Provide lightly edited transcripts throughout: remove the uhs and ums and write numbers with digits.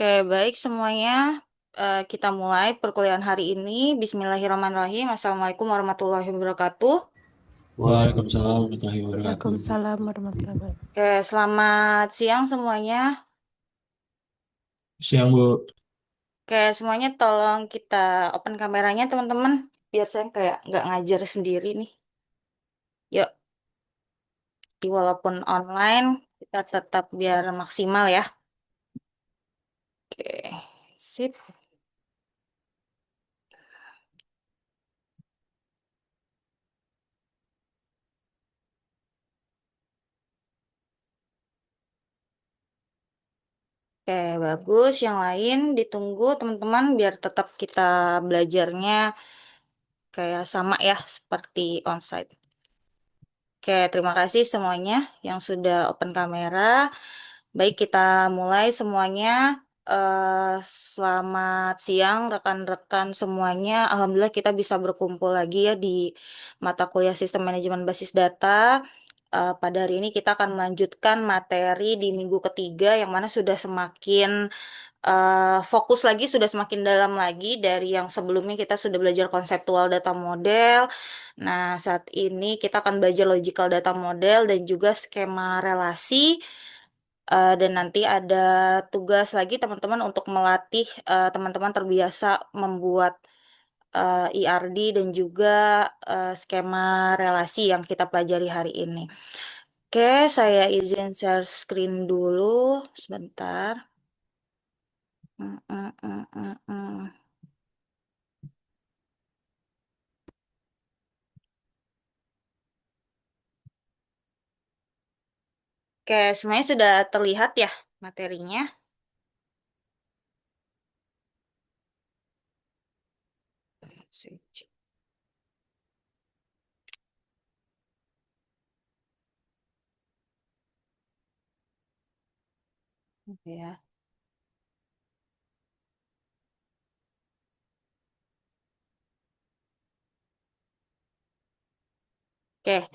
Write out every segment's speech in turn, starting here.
Oke, baik semuanya. Kita mulai perkuliahan hari ini. Bismillahirrahmanirrahim. Assalamualaikum warahmatullahi wabarakatuh. Waalaikumsalam warahmatullahi wabarakatuh. Waalaikumsalam warahmatullahi wabarakatuh. Oke, selamat siang semuanya. Siang Bu. Oke, semuanya tolong kita open kameranya teman-teman. Biar saya kayak nggak ngajar sendiri nih. Yuk, walaupun online, kita tetap biar maksimal ya. Oke, sip. Oke, bagus. Yang lain ditunggu teman-teman biar tetap kita belajarnya kayak sama ya seperti onsite. Oke, terima kasih semuanya yang sudah open kamera. Baik, kita mulai semuanya. Selamat siang rekan-rekan semuanya. Alhamdulillah kita bisa berkumpul lagi ya di mata kuliah Sistem Manajemen Basis Data. Pada hari ini kita akan melanjutkan materi di minggu ketiga yang mana sudah semakin fokus lagi, sudah semakin dalam lagi dari yang sebelumnya kita sudah belajar konseptual data model. Nah, saat ini kita akan belajar logical data model dan juga skema relasi. Dan nanti ada tugas lagi teman-teman untuk melatih teman-teman terbiasa membuat ERD dan juga skema relasi yang kita pelajari hari ini. Oke, saya izin share screen dulu sebentar. Mm, mm, mm, mm, mm. Oke, semuanya sudah terlihat ya materinya. Switch. Ya. Oke,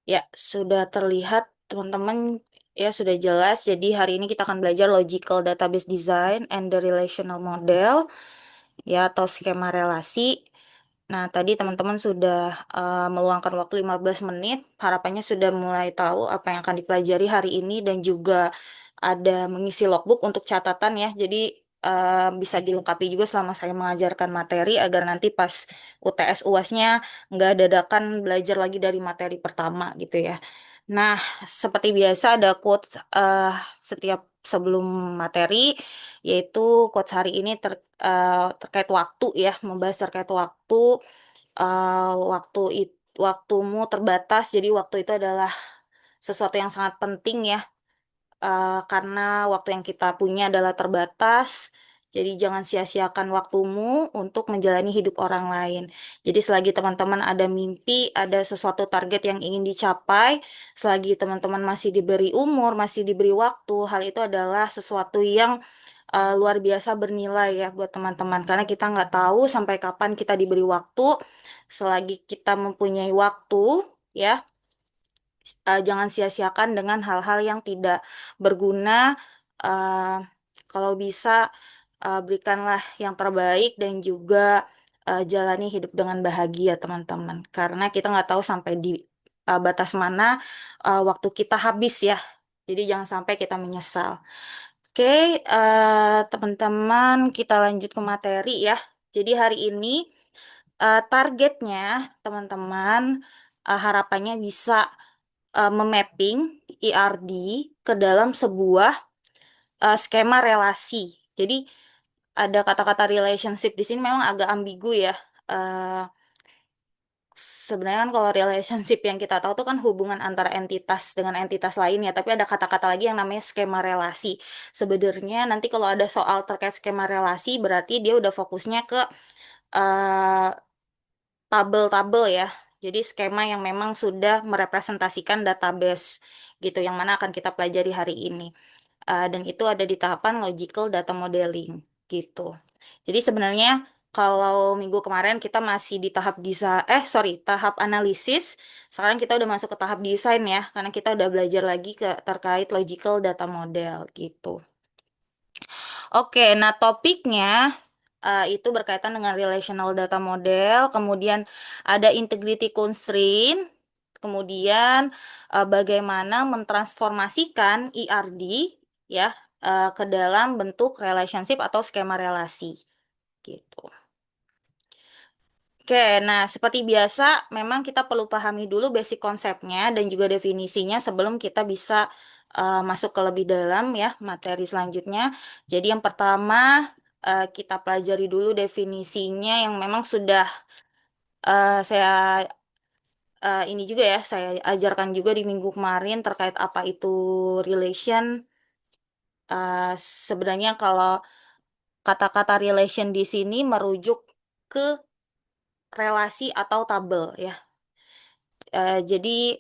ya sudah terlihat teman-teman ya sudah jelas. Jadi hari ini kita akan belajar logical database design and the relational model ya atau skema relasi. Nah, tadi teman-teman sudah meluangkan waktu 15 menit. Harapannya sudah mulai tahu apa yang akan dipelajari hari ini dan juga ada mengisi logbook untuk catatan ya. Jadi bisa dilengkapi juga selama saya mengajarkan materi agar nanti pas UTS UASnya nggak dadakan belajar lagi dari materi pertama gitu ya. Nah, seperti biasa ada quotes setiap sebelum materi, yaitu quotes hari ini terkait waktu ya, membahas terkait waktu. Waktumu terbatas, jadi waktu itu adalah sesuatu yang sangat penting ya, karena waktu yang kita punya adalah terbatas. Jadi jangan sia-siakan waktumu untuk menjalani hidup orang lain. Jadi selagi teman-teman ada mimpi, ada sesuatu target yang ingin dicapai, selagi teman-teman masih diberi umur, masih diberi waktu, hal itu adalah sesuatu yang luar biasa bernilai ya buat teman-teman. Karena kita nggak tahu sampai kapan kita diberi waktu. Selagi kita mempunyai waktu, ya jangan sia-siakan dengan hal-hal yang tidak berguna. eh, Kalau bisa berikanlah yang terbaik dan juga jalani hidup dengan bahagia teman-teman. Karena kita nggak tahu sampai di batas mana waktu kita habis ya. Jadi jangan sampai kita menyesal. Oke, teman-teman kita lanjut ke materi ya. Jadi hari ini targetnya teman-teman harapannya bisa memapping ERD ke dalam sebuah skema relasi. Jadi ada kata-kata relationship di sini memang agak ambigu ya. Eh, Sebenarnya kan kalau relationship yang kita tahu tuh kan hubungan antara entitas dengan entitas lainnya, tapi ada kata-kata lagi yang namanya skema relasi. Sebenarnya nanti kalau ada soal terkait skema relasi berarti dia udah fokusnya ke eh, tabel-tabel ya. Jadi skema yang memang sudah merepresentasikan database gitu yang mana akan kita pelajari hari ini. Dan itu ada di tahapan logical data modeling gitu. Jadi sebenarnya kalau minggu kemarin kita masih di tahap tahap analisis. Sekarang kita udah masuk ke tahap desain ya, karena kita udah belajar lagi terkait logical data model gitu. Oke, nah topiknya itu berkaitan dengan relational data model, kemudian ada integrity constraint, kemudian bagaimana mentransformasikan ERD ya ke dalam bentuk relationship atau skema relasi gitu. Oke, nah seperti biasa memang kita perlu pahami dulu basic konsepnya dan juga definisinya sebelum kita bisa masuk ke lebih dalam ya materi selanjutnya. Jadi yang pertama kita pelajari dulu definisinya yang memang sudah saya ini juga ya saya ajarkan juga di minggu kemarin terkait apa itu relation. Eh, Sebenarnya kalau kata-kata relation di sini merujuk ke relasi atau tabel ya. Jadi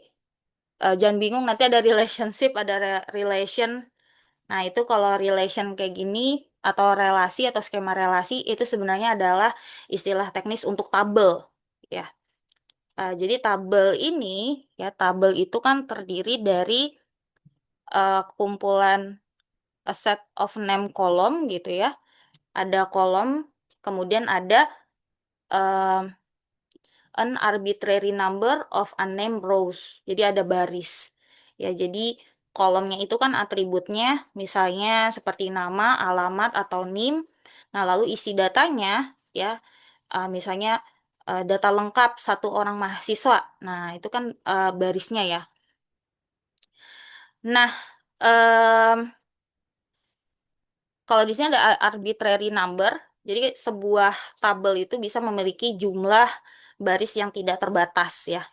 jangan bingung nanti ada relationship, ada relation. Nah, itu kalau relation kayak gini atau relasi atau skema relasi itu sebenarnya adalah istilah teknis untuk tabel ya. Jadi tabel ini ya tabel itu kan terdiri dari kumpulan a set of name kolom gitu ya. Ada kolom, kemudian ada eh, an arbitrary number of unnamed rows. Jadi ada baris. Ya, jadi kolomnya itu kan atributnya misalnya seperti nama, alamat atau NIM. Nah, lalu isi datanya ya misalnya data lengkap satu orang mahasiswa. Nah, itu kan barisnya ya. Nah, em, kalau di sini ada arbitrary number. Jadi sebuah tabel itu bisa memiliki jumlah baris yang tidak terbatas ya.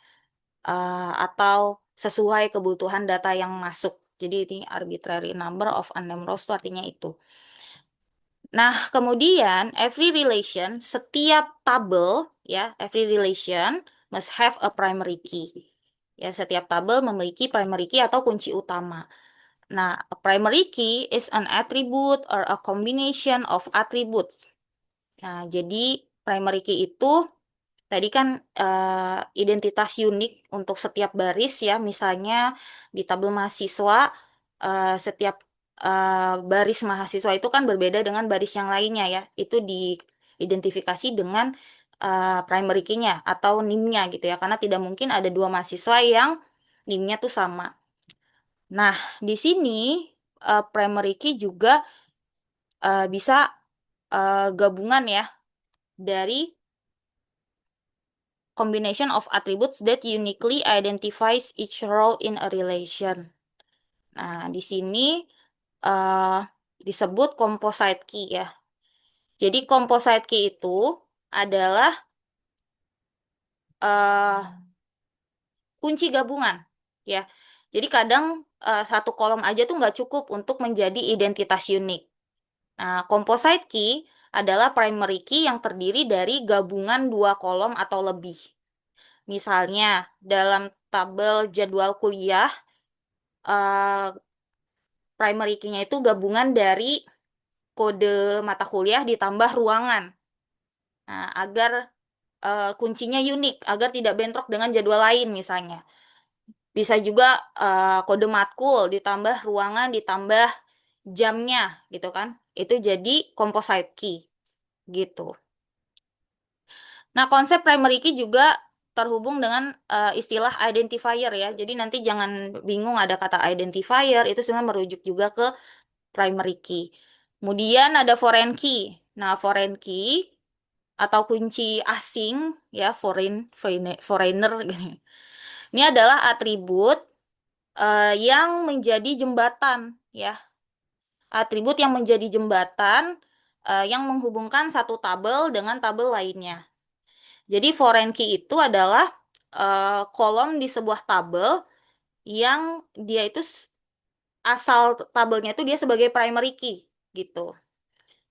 Atau sesuai kebutuhan data yang masuk. Jadi ini arbitrary number of unnamed rows itu artinya itu. Nah, kemudian every relation, setiap tabel ya, every relation must have a primary key. Ya, setiap tabel memiliki primary key atau kunci utama. Nah, a primary key is an attribute or a combination of attributes. Nah, jadi primary key itu tadi kan identitas unik untuk setiap baris ya, misalnya di tabel mahasiswa setiap baris mahasiswa itu kan berbeda dengan baris yang lainnya ya. Itu diidentifikasi dengan primary key-nya atau NIM-nya gitu ya, karena tidak mungkin ada dua mahasiswa yang NIM-nya tuh sama. Nah, di sini primary key juga bisa gabungan ya dari combination of attributes that uniquely identifies each row in a relation. Nah, di sini eh, disebut composite key ya. Jadi composite key itu adalah eh, kunci gabungan ya. Jadi kadang satu kolom aja tuh nggak cukup untuk menjadi identitas unik. Nah, composite key adalah primary key yang terdiri dari gabungan dua kolom atau lebih. Misalnya, dalam tabel jadwal kuliah, eh, primary key-nya itu gabungan dari kode mata kuliah ditambah ruangan. Nah, agar kuncinya unik, agar tidak bentrok dengan jadwal lain misalnya. Bisa juga kode matkul ditambah ruangan ditambah jamnya gitu kan. Itu jadi composite key gitu. Nah, konsep primary key juga terhubung dengan istilah identifier ya. Jadi nanti jangan bingung ada kata identifier, itu sebenarnya merujuk juga ke primary key. Kemudian ada foreign key. Nah, foreign key atau kunci asing ya, foreigner. Ini adalah atribut yang menjadi jembatan ya. Atribut yang menjadi jembatan yang menghubungkan satu tabel dengan tabel lainnya. Jadi foreign key itu adalah kolom di sebuah tabel yang dia itu asal tabelnya itu dia sebagai primary key gitu.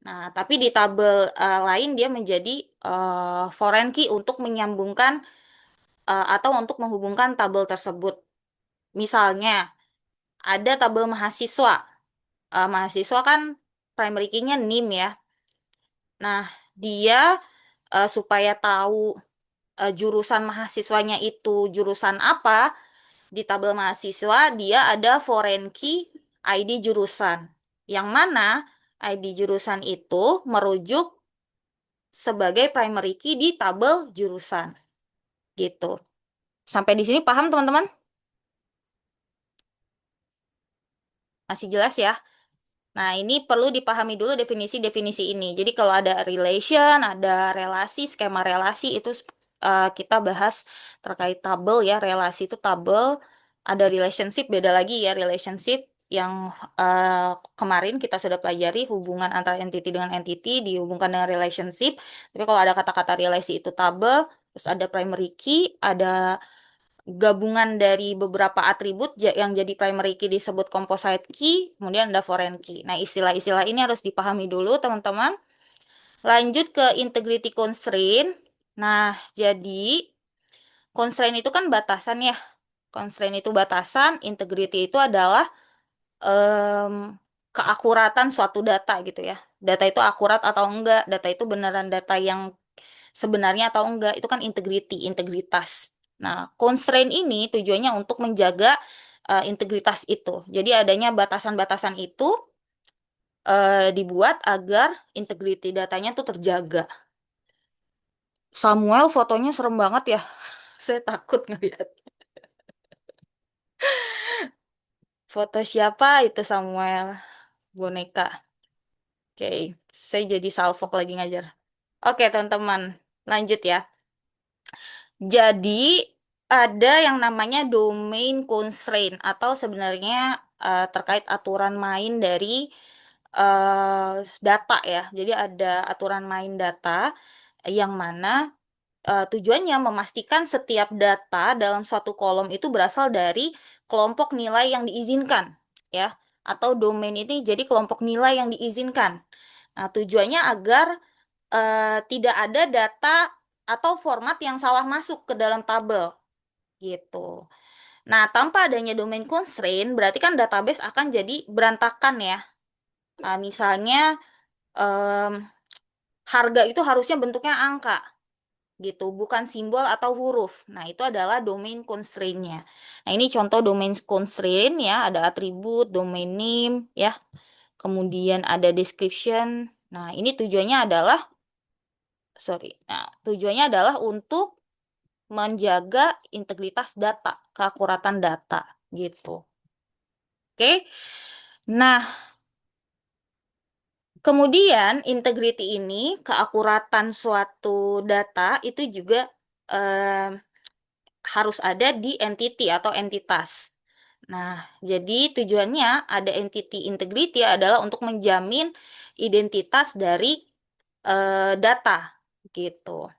Nah, tapi di tabel lain dia menjadi foreign key untuk menyambungkan atau untuk menghubungkan tabel tersebut. Misalnya ada tabel mahasiswa. Mahasiswa kan primary key-nya NIM ya. Nah, dia supaya tahu jurusan mahasiswanya itu jurusan apa, di tabel mahasiswa dia ada foreign key ID jurusan. Yang mana ID jurusan itu merujuk sebagai primary key di tabel jurusan. Gitu. Sampai di sini paham teman-teman? Masih jelas ya? Nah, ini perlu dipahami dulu definisi-definisi ini. Jadi kalau ada relation, ada relasi, skema relasi itu kita bahas terkait tabel ya. Relasi itu tabel, ada relationship beda lagi ya. Relationship yang kemarin kita sudah pelajari hubungan antara entity dengan entity dihubungkan dengan relationship. Tapi kalau ada kata-kata relasi itu tabel, terus ada primary key, ada gabungan dari beberapa atribut yang jadi primary key disebut composite key, kemudian ada foreign key. Nah, istilah-istilah ini harus dipahami dulu, teman-teman. Lanjut ke integrity constraint. Nah, jadi constraint itu kan batasan ya. Constraint itu batasan, integrity itu adalah em, keakuratan suatu data gitu ya. Data itu akurat atau enggak, data itu beneran data yang sebenarnya atau enggak, itu kan integrity, integritas. Nah, constraint ini tujuannya untuk menjaga integritas itu. Jadi adanya batasan-batasan itu dibuat agar integrity datanya tuh terjaga. Samuel fotonya serem banget ya. Saya takut ngeliat. Foto siapa itu Samuel? Boneka. Oke, saya jadi salfok lagi ngajar. Oke, teman-teman. Lanjut ya. Jadi ada yang namanya domain constraint atau sebenarnya terkait aturan main dari data ya. Jadi ada aturan main data yang mana tujuannya memastikan setiap data dalam suatu kolom itu berasal dari kelompok nilai yang diizinkan ya. Atau domain ini jadi kelompok nilai yang diizinkan. Nah, tujuannya agar tidak ada data atau format yang salah masuk ke dalam tabel gitu. Nah, tanpa adanya domain constraint, berarti kan database akan jadi berantakan ya. Nah, misalnya em, harga itu harusnya bentuknya angka gitu, bukan simbol atau huruf. Nah, itu adalah domain constraint-nya. Nah, ini contoh domain constraint ya, ada atribut, domain name ya, kemudian ada description. Nah, ini tujuannya adalah Nah, tujuannya adalah untuk menjaga integritas data, keakuratan data gitu. Oke. Nah, kemudian integrity ini, keakuratan suatu data itu juga eh, harus ada di entity atau entitas. Nah, jadi tujuannya ada entity integrity adalah untuk menjamin identitas dari data gitu.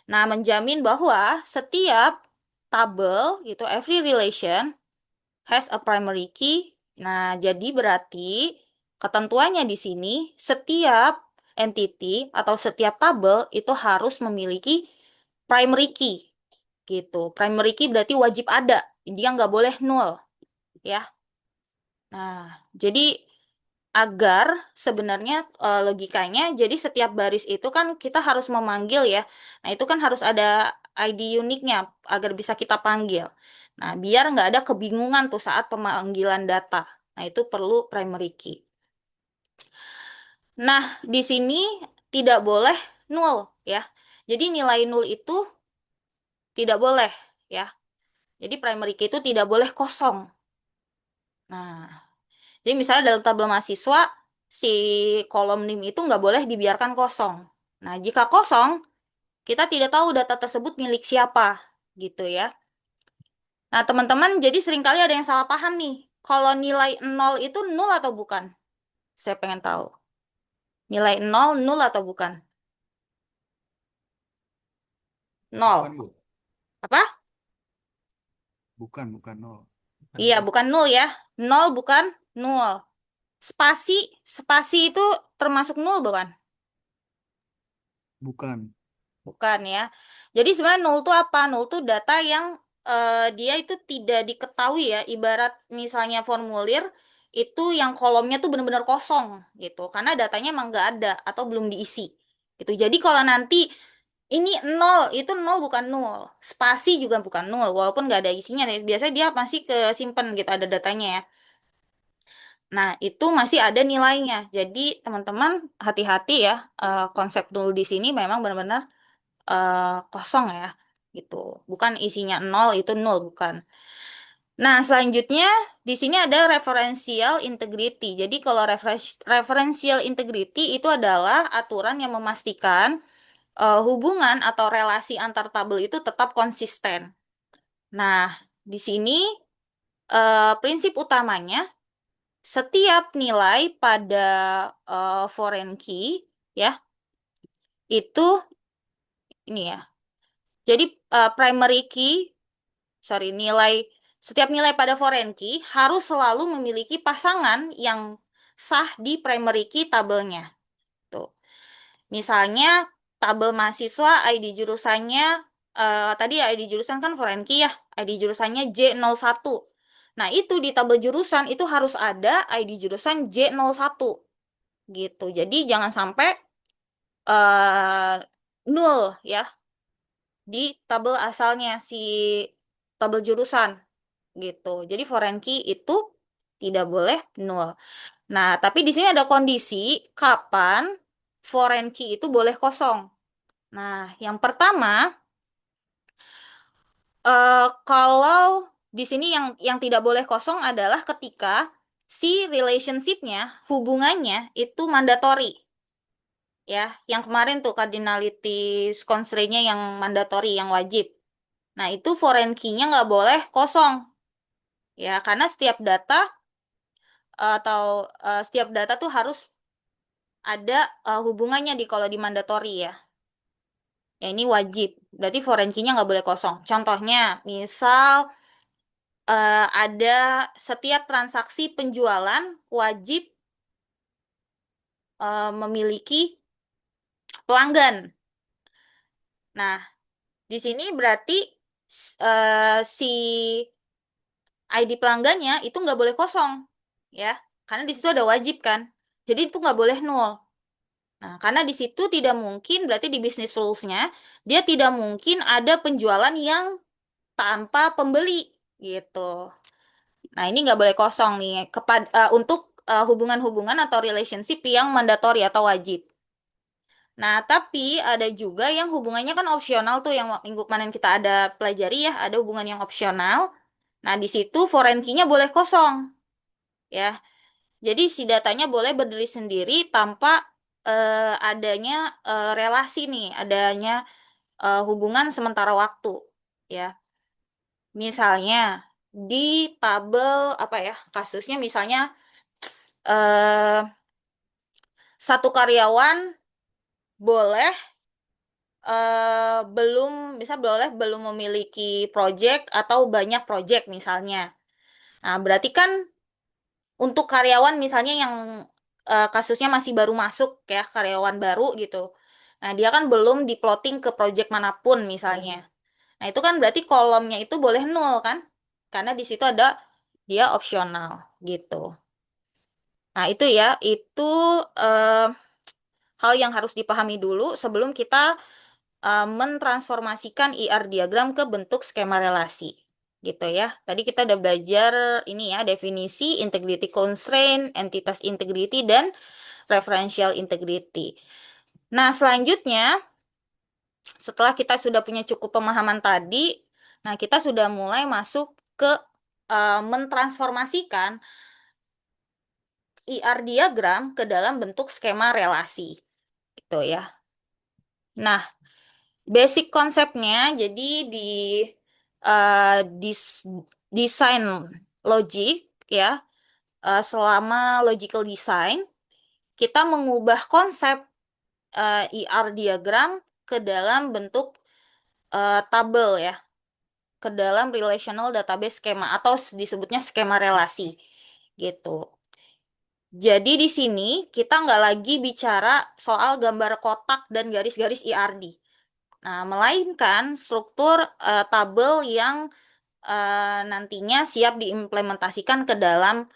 Nah, menjamin bahwa setiap tabel gitu, every relation has a primary key. Nah, jadi berarti ketentuannya di sini setiap entity atau setiap tabel itu harus memiliki primary key gitu. Primary key berarti wajib ada, dia nggak boleh nol ya. Nah, jadi agar sebenarnya logikanya jadi setiap baris itu kan kita harus memanggil ya. Nah, itu kan harus ada ID uniknya agar bisa kita panggil. Nah, biar nggak ada kebingungan tuh saat pemanggilan data. Nah, itu perlu primary key. Nah, di sini tidak boleh nol ya. Jadi nilai nol itu tidak boleh ya. Jadi primary key itu tidak boleh kosong. Nah, jadi misalnya dalam tabel mahasiswa, si kolom NIM itu nggak boleh dibiarkan kosong. Nah, jika kosong, kita tidak tahu data tersebut milik siapa, gitu ya. Nah, teman-teman, jadi seringkali ada yang salah paham nih. Kalau nilai nol itu nol atau bukan? Saya pengen tahu. Nilai nol, nol atau bukan? Bukan, Nol. Bu. Apa? Bukan nol. Iya, bukan nol ya. Nol bukan nol. Spasi, spasi itu termasuk nol bukan? Bukan. Bukan ya. Jadi sebenarnya nol itu apa? Nol itu data yang dia itu tidak diketahui ya. Ibarat misalnya formulir itu yang kolomnya tuh benar-benar kosong gitu. Karena datanya emang nggak ada atau belum diisi. Gitu. Jadi kalau nanti ini nol, itu nol bukan nol. Spasi juga bukan nol, walaupun nggak ada isinya. Biasanya dia masih kesimpan gitu ada datanya ya. Nah, itu masih ada nilainya. Jadi, teman-teman hati-hati ya. Konsep null di sini memang benar-benar kosong ya. Gitu. Bukan isinya nol itu nol, bukan. Nah, selanjutnya di sini ada referential integrity. Jadi, kalau referential integrity itu adalah aturan yang memastikan hubungan atau relasi antar tabel itu tetap konsisten. Nah, di sini prinsip utamanya setiap nilai pada foreign key ya itu ini ya. Jadi primary key, sorry, setiap nilai pada foreign key harus selalu memiliki pasangan yang sah di primary key tabelnya. Tuh. Misalnya tabel mahasiswa ID jurusannya tadi ID jurusan kan foreign key ya, ID jurusannya J01. Nah, itu di tabel jurusan itu harus ada ID jurusan J01 gitu. Jadi jangan sampai nol ya di tabel asalnya si tabel jurusan gitu. Jadi foreign key itu tidak boleh nol. Nah, tapi di sini ada kondisi kapan foreign key itu boleh kosong. Nah, yang pertama kalau di sini yang tidak boleh kosong adalah ketika si relationship-nya, hubungannya itu mandatory. Ya, yang kemarin tuh cardinalities constraint-nya yang mandatory, yang wajib. Nah, itu foreign key-nya nggak boleh kosong. Ya, karena setiap data tuh harus ada hubungannya di kalau di mandatory ya. Ya, ini wajib. Berarti foreign key-nya nggak boleh kosong. Contohnya, misal ada setiap transaksi penjualan wajib memiliki pelanggan. Nah, di sini berarti si ID pelanggannya itu nggak boleh kosong, ya, karena di situ ada wajib kan. Jadi itu nggak boleh nol. Nah, karena di situ tidak mungkin, berarti di business rules-nya dia tidak mungkin ada penjualan yang tanpa pembeli gitu. Nah, ini nggak boleh kosong nih untuk hubungan-hubungan atau relationship yang mandatory atau wajib. Nah, tapi ada juga yang hubungannya kan opsional tuh yang minggu kemarin kita ada pelajari ya, ada hubungan yang opsional. Nah, di situ foreign key-nya boleh kosong ya. Jadi si datanya boleh berdiri sendiri tanpa adanya relasi nih, adanya hubungan sementara waktu ya. Misalnya di tabel apa ya, kasusnya misalnya eh satu karyawan boleh belum memiliki project atau banyak project misalnya. Nah, berarti kan untuk karyawan misalnya yang kasusnya masih baru masuk ya, karyawan baru gitu. Nah, dia kan belum diploting ke project manapun misalnya. Nah, itu kan berarti kolomnya itu boleh nol kan? Karena di situ ada dia opsional gitu. Nah, itu ya, itu eh, hal yang harus dipahami dulu sebelum kita mentransformasikan IR diagram ke bentuk skema relasi. Gitu ya. Tadi kita udah belajar ini ya, definisi, integrity constraint, entitas integrity, dan referential integrity. Nah, selanjutnya, setelah kita sudah punya cukup pemahaman tadi, nah kita sudah mulai masuk ke mentransformasikan IR diagram ke dalam bentuk skema relasi. Gitu ya. Nah, basic konsepnya, jadi di uh, dis- desain logik ya, selama logical design, kita mengubah konsep IR diagram ke dalam bentuk tabel ya, ke dalam relational database schema atau disebutnya skema relasi gitu. Jadi di sini kita nggak lagi bicara soal gambar kotak dan garis-garis IRD. Nah, melainkan struktur tabel yang nantinya siap diimplementasikan ke dalam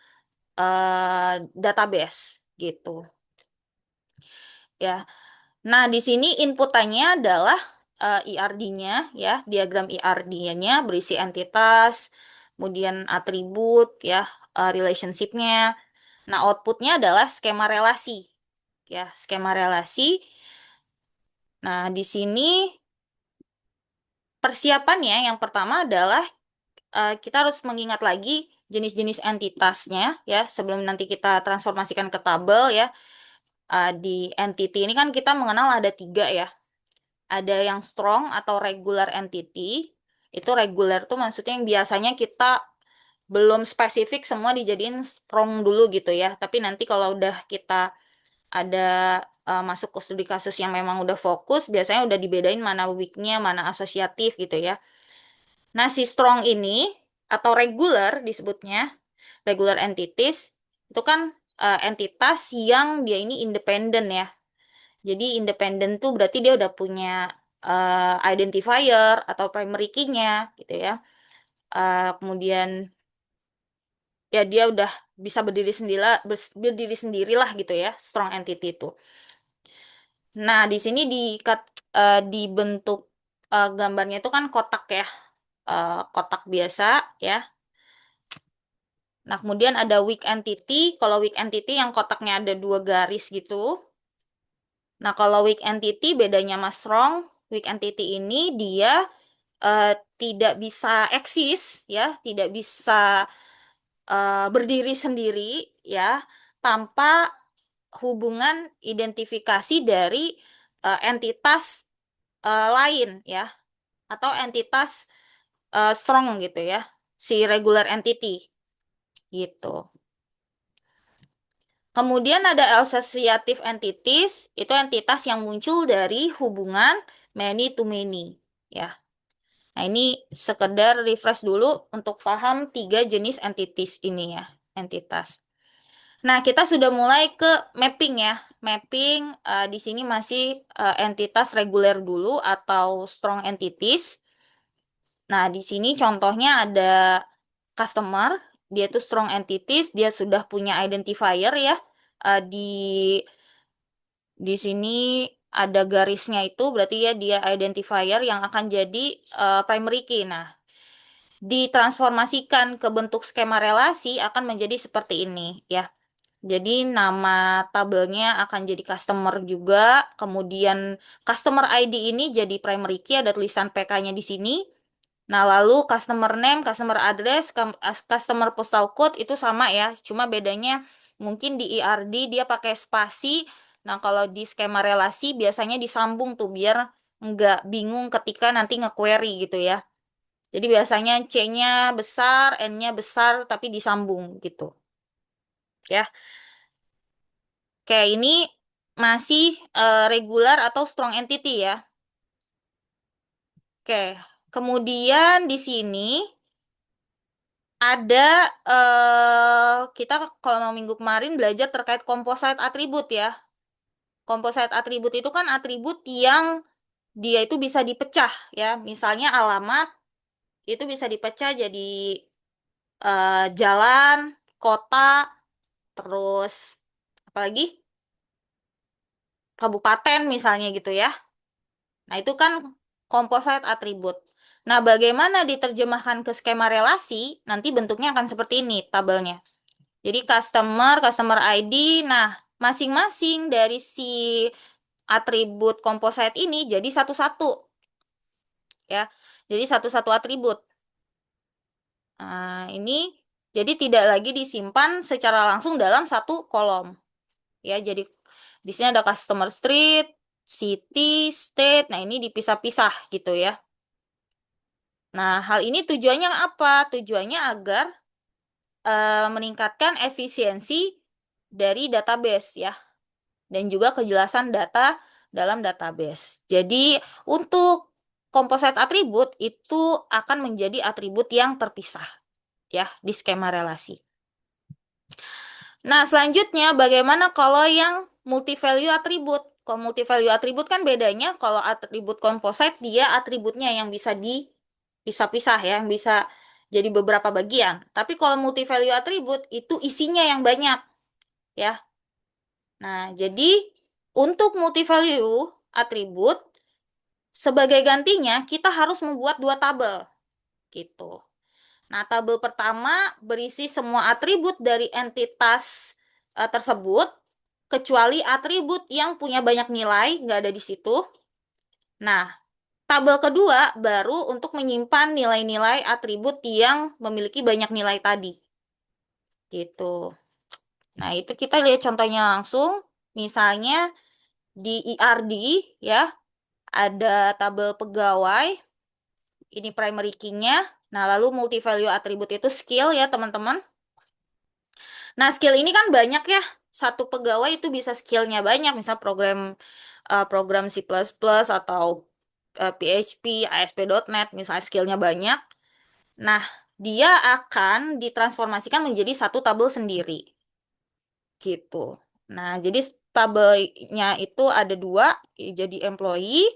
database gitu ya. Nah, di sini inputannya adalah IRD-nya ya, diagram IRD-nya berisi entitas, kemudian atribut ya, relationship-nya. Nah, outputnya adalah skema relasi. Ya, skema relasi. Nah, di sini persiapannya yang pertama adalah kita harus mengingat lagi jenis-jenis entitasnya ya sebelum nanti kita transformasikan ke tabel ya. Di entity ini kan kita mengenal ada tiga ya. Ada yang strong atau regular entity. Itu regular tuh maksudnya yang biasanya kita belum spesifik semua dijadiin strong dulu gitu ya. Tapi nanti kalau udah kita ada masuk ke studi kasus yang memang udah fokus, biasanya udah dibedain mana weaknya, mana asosiatif gitu ya. Nah, si strong ini atau regular disebutnya, regular entities, itu kan entitas yang dia ini independen ya. Jadi independen tuh berarti dia udah punya identifier atau primary key-nya gitu ya. Kemudian ya dia udah bisa berdiri sendiri, berdiri sendirilah gitu ya, strong entity itu. Nah, di sini dibentuk gambarnya itu kan kotak ya, kotak biasa ya. Nah, kemudian ada weak entity. Kalau weak entity yang kotaknya ada dua garis gitu. Nah, kalau weak entity bedanya mas strong. Weak entity ini dia eh, tidak bisa eksis ya, tidak bisa berdiri sendiri ya tanpa hubungan identifikasi dari entitas lain ya atau entitas strong gitu ya, si regular entity gitu. Kemudian ada associative entities, itu entitas yang muncul dari hubungan many to many ya. Nah, ini sekedar refresh dulu untuk paham tiga jenis entities ini ya, entitas. Nah, kita sudah mulai ke mapping ya. Mapping di sini masih entitas reguler dulu atau strong entities. Nah, di sini contohnya ada customer, dia itu strong entities, dia sudah punya identifier ya. Di sini ada garisnya itu berarti ya dia identifier yang akan jadi primary key. Nah, ditransformasikan ke bentuk skema relasi akan menjadi seperti ini ya. Jadi nama tabelnya akan jadi customer juga, kemudian customer ID ini jadi primary key, ada tulisan PK-nya di sini. Nah, lalu customer name, customer address, customer postal code itu sama ya, cuma bedanya mungkin di ERD dia pakai spasi. Nah, kalau di skema relasi biasanya disambung tuh biar nggak bingung ketika nanti nge-query gitu ya. Jadi biasanya C-nya besar, N-nya besar, tapi disambung gitu. Ya, oke ini masih regular atau strong entity ya. Oke, kemudian di sini ada kita kalau mau minggu kemarin belajar terkait composite atribut ya. Composite atribut itu kan atribut yang dia itu bisa dipecah ya. Misalnya alamat itu bisa dipecah jadi jalan, kota, terus apalagi kabupaten misalnya gitu ya. Nah, itu kan composite atribut. Nah, bagaimana diterjemahkan ke skema relasi? Nanti bentuknya akan seperti ini tabelnya. Jadi customer ID, nah masing-masing dari si atribut composite ini jadi satu-satu ya. Jadi satu-satu atribut. Nah, ini jadi tidak lagi disimpan secara langsung dalam satu kolom. Ya, jadi di sini ada customer street, city, state. Nah, ini dipisah-pisah gitu ya. Nah, hal ini tujuannya apa? Tujuannya agar meningkatkan efisiensi dari database ya, dan juga kejelasan data dalam database. Jadi, untuk composite atribut itu akan menjadi atribut yang terpisah ya di skema relasi. Nah, selanjutnya bagaimana kalau yang multi-value atribut? Kalau multi-value atribut kan bedanya kalau atribut composite dia atributnya yang bisa dipisah-pisah ya, yang bisa jadi beberapa bagian. Tapi kalau multi-value atribut itu isinya yang banyak ya. Nah, jadi untuk multi-value atribut sebagai gantinya kita harus membuat dua tabel gitu. Nah, tabel pertama berisi semua atribut dari entitas tersebut, kecuali atribut yang punya banyak nilai nggak ada di situ. Nah, tabel kedua baru untuk menyimpan nilai-nilai atribut yang memiliki banyak nilai tadi. Gitu. Nah, itu kita lihat contohnya langsung. Misalnya di ERD ya, ada tabel pegawai, ini primary key-nya. Nah, lalu multi value atribut itu skill ya, teman-teman. Nah, skill ini kan banyak ya. Satu pegawai itu bisa skillnya banyak, misal program C++ atau PHP, ASP.NET, misalnya skillnya banyak. Nah, dia akan ditransformasikan menjadi satu tabel sendiri, gitu. Nah, jadi tabelnya itu ada dua, jadi employee,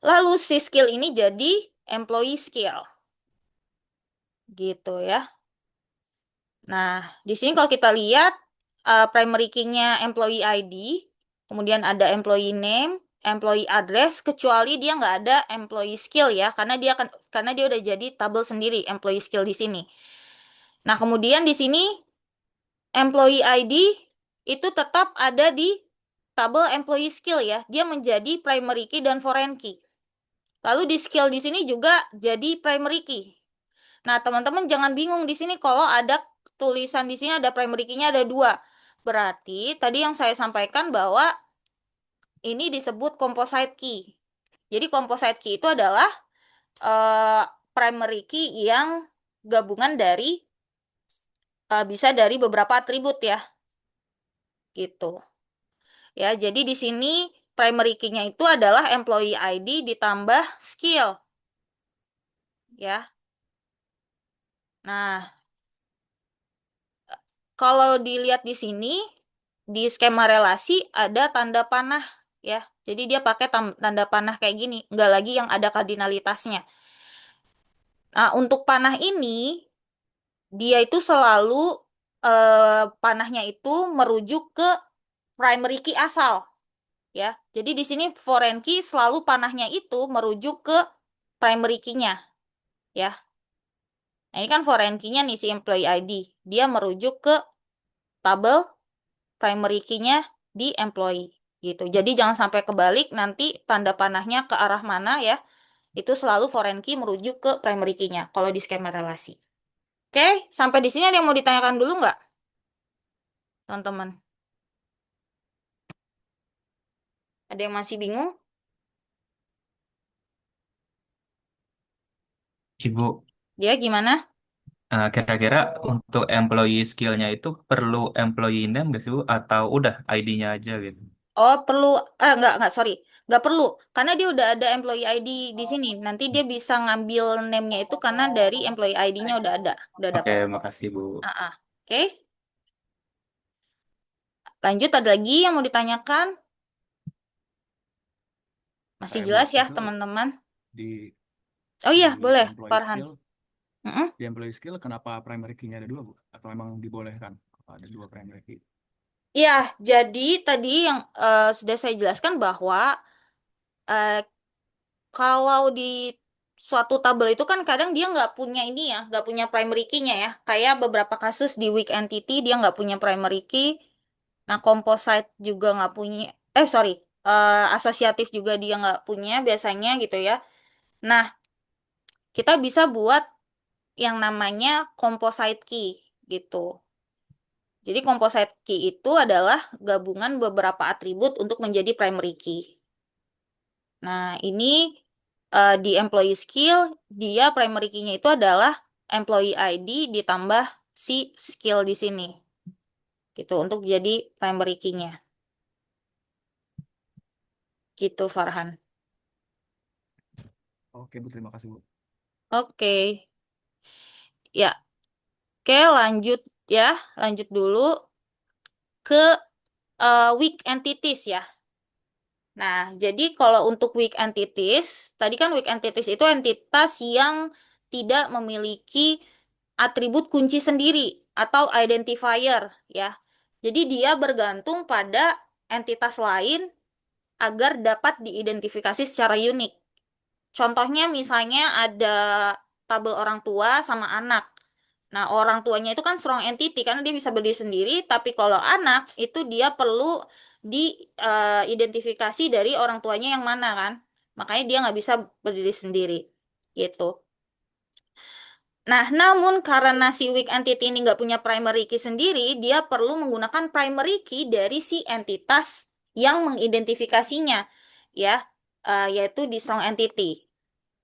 lalu si skill ini jadi employee skill, gitu ya. Nah, di sini kalau kita lihat primary key-nya employee ID, kemudian ada employee name, employee address, kecuali dia nggak ada employee skill ya, karena dia udah jadi tabel sendiri employee skill di sini. Nah, kemudian di sini employee ID itu tetap ada di tabel employee skill ya, dia menjadi primary key dan foreign key. Lalu di skill di sini juga jadi primary key. Nah, teman-teman jangan bingung di sini kalau ada tulisan di sini ada primary key-nya ada dua. Berarti tadi yang saya sampaikan bahwa ini disebut composite key. Jadi composite key itu adalah eh, primary key yang gabungan dari bisa dari beberapa atribut ya, gitu. Ya, jadi di sini primary key-nya itu adalah employee ID ditambah skill, ya. Nah, kalau dilihat di sini, di skema relasi ada tanda panah ya. Jadi dia pakai tanda panah kayak gini, nggak lagi yang ada kardinalitasnya. Nah, untuk panah ini, dia itu selalu panahnya itu merujuk ke primary key asal ya. Jadi di sini foreign key selalu panahnya itu merujuk ke primary key-nya ya. Nah, ini kan foreign key-nya nih si employee ID. Dia merujuk ke tabel primary key-nya di employee gitu. Jadi jangan sampai kebalik nanti tanda panahnya ke arah mana ya. Itu selalu foreign key merujuk ke primary key-nya kalau di skema relasi. Oke, sampai di sini ada yang mau ditanyakan dulu nggak, teman-teman? Ada yang masih bingung? Ibu, Ya, gimana? kira-kira untuk employee skill-nya itu perlu employee name nggak sih, Bu? Atau udah ID-nya aja gitu? Oh, perlu, nggak, sorry. Nggak perlu, karena dia udah ada employee ID di sini. Nanti dia bisa ngambil name-nya itu karena dari employee ID-nya udah ada, udah Oke, dapat. makasih, Bu. Ah, ah. Oke, lanjut ada lagi yang mau ditanyakan? Masih Bu, jelas ya, itu teman-teman? di Oh iya, di boleh, employee Farhan. skill, Mm-mm. kenapa primary key-nya ada dua, Bu? Atau emang dibolehkan kalau ada dua primary key? Ya, jadi tadi yang sudah saya jelaskan bahwa eh, kalau di suatu tabel itu kan kadang dia nggak punya ini ya, nggak punya primary key-nya ya. Kayak beberapa kasus di weak entity dia nggak punya primary key. Nah, composite juga nggak punya. Sorry, asosiatif juga dia nggak punya biasanya gitu ya. Nah, kita bisa buat yang namanya composite key gitu. Jadi composite key itu adalah gabungan beberapa atribut untuk menjadi primary key. Nah, ini di employee skill, dia primary key-nya itu adalah employee ID ditambah si skill di sini. Gitu, untuk jadi primary key-nya. Gitu, Farhan. Oke, Bu, terima kasih, Bu. Oke, ya. Oke, lanjut ya. Lanjut dulu ke weak entities ya. Nah, jadi kalau untuk weak entities, tadi kan weak entities itu entitas yang tidak memiliki atribut kunci sendiri atau identifier ya. Jadi dia bergantung pada entitas lain agar dapat diidentifikasi secara unik. Contohnya misalnya ada tabel orang tua sama anak. Nah, orang tuanya itu kan strong entity karena dia bisa berdiri sendiri, tapi kalau anak itu dia perlu diidentifikasi dari orang tuanya yang mana kan. Makanya dia nggak bisa berdiri sendiri. Gitu. Nah, namun karena si weak entity ini nggak punya primary key sendiri, dia perlu menggunakan primary key dari si entitas yang mengidentifikasinya, ya, yaitu di strong entity.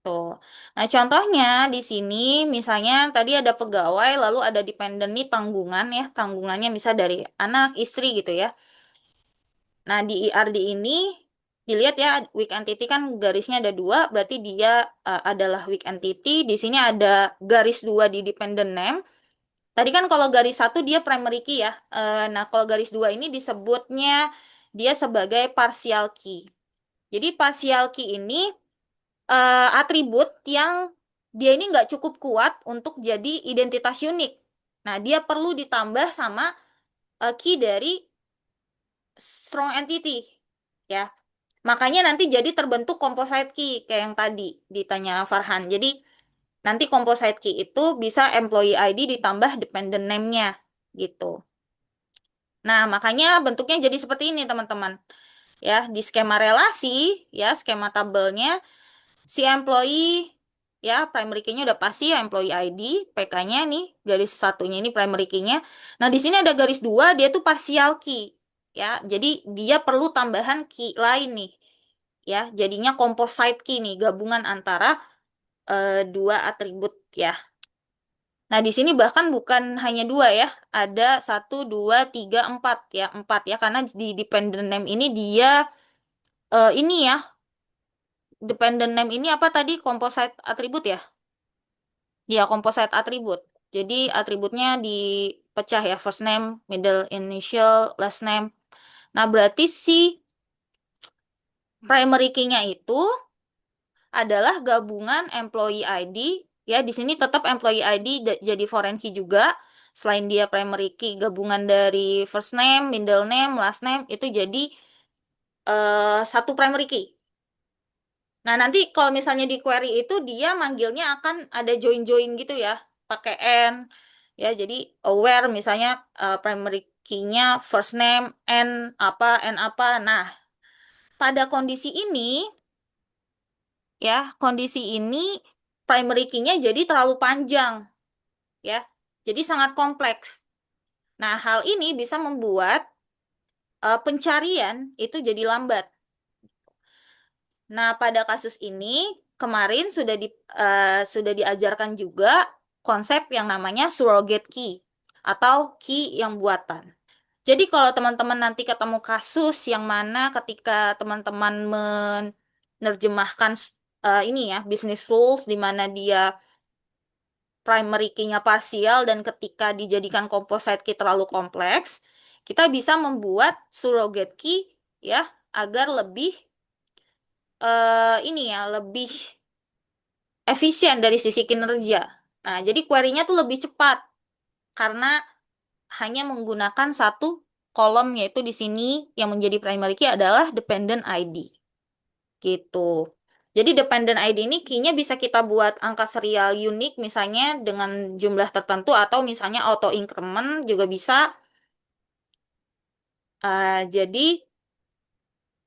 Tuh. Nah, contohnya di sini misalnya tadi ada pegawai lalu ada dependent nih tanggungan ya, tanggungannya bisa dari anak, istri gitu ya. Nah, di IRD ini dilihat ya weak entity kan garisnya ada dua, berarti dia adalah weak entity. Di sini ada garis dua di dependent name. Tadi kan kalau garis satu dia primary key ya. Nah, kalau garis dua ini disebutnya dia sebagai partial key. Jadi partial key ini atribut yang dia ini nggak cukup kuat untuk jadi identitas unik. Nah, dia perlu ditambah sama key dari strong entity, ya. Makanya nanti jadi terbentuk composite key kayak yang tadi ditanya Farhan. Jadi nanti composite key itu bisa employee ID ditambah dependent name-nya gitu. Nah, makanya bentuknya jadi seperti ini, teman-teman. Ya, di skema relasi, ya, skema tabelnya si employee ya primary key-nya udah pasti ya employee ID, PK-nya nih garis satunya ini primary key-nya. Nah, di sini ada garis dua, dia tuh partial key. Ya, jadi dia perlu tambahan key lain nih. Ya, jadinya composite key nih, gabungan antara dua atribut ya. Nah, di sini bahkan bukan hanya dua ya, ada satu, dua, tiga, empat ya, empat ya, karena di dependent name ini dia ini ya, dependent name ini apa tadi composite atribut ya? Ya, composite atribut. Jadi atributnya dipecah ya, first name, middle initial, last name. Nah, berarti si primary key-nya itu adalah gabungan employee ID. Ya, di sini tetap employee ID jadi foreign key juga. Selain dia primary key, gabungan dari first name, middle name, last name, itu jadi satu primary key. Nah, nanti kalau misalnya di query itu dia manggilnya akan ada join-join gitu ya, pakai N. Ya, jadi aware misalnya primary key-nya first name N apa. Nah, pada kondisi ini ya, kondisi ini primary key-nya jadi terlalu panjang ya. Jadi sangat kompleks. Nah, hal ini bisa membuat pencarian itu jadi lambat. Nah, pada kasus ini kemarin sudah diajarkan juga konsep yang namanya surrogate key atau key yang buatan. Jadi kalau teman-teman nanti ketemu kasus yang mana ketika teman-teman menerjemahkan ini ya business rules di mana dia primary key-nya parsial dan ketika dijadikan composite key terlalu kompleks, kita bisa membuat surrogate key ya agar lebih ini ya lebih efisien dari sisi kinerja. Nah, jadi query-nya tuh lebih cepat karena hanya menggunakan satu kolom yaitu di sini yang menjadi primary key adalah dependent ID. Gitu. Jadi dependent ID ini key-nya bisa kita buat angka serial unik misalnya dengan jumlah tertentu atau misalnya auto increment juga bisa. Jadi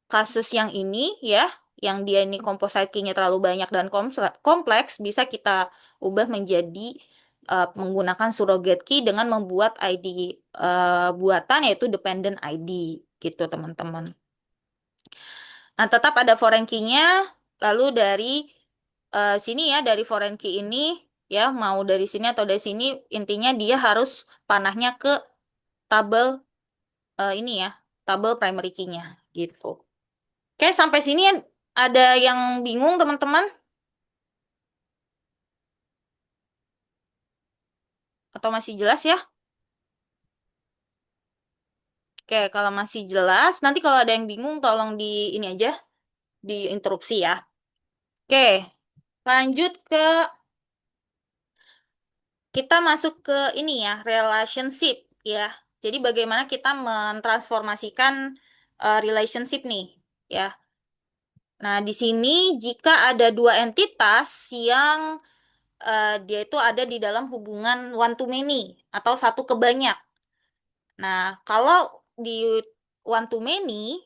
kasus yang ini ya, yang dia ini composite key-nya terlalu banyak dan kompleks, bisa kita ubah menjadi menggunakan surrogate key dengan membuat ID buatan yaitu dependent ID gitu teman-teman. Nah, tetap ada foreign key-nya, lalu dari sini ya, dari foreign key ini ya, mau dari sini atau dari sini, intinya dia harus panahnya ke tabel ini ya, tabel primary key-nya gitu. Oke, sampai sini ada yang bingung teman-teman? Atau masih jelas ya? Oke, kalau masih jelas, nanti kalau ada yang bingung tolong di ini aja, diinterupsi ya. Oke, lanjut ke kita masuk ke ini ya, relationship ya. Jadi bagaimana kita mentransformasikan relationship nih ya. Nah, di sini jika ada dua entitas yang dia itu ada di dalam hubungan one to many atau satu ke banyak. Nah, kalau di one to many,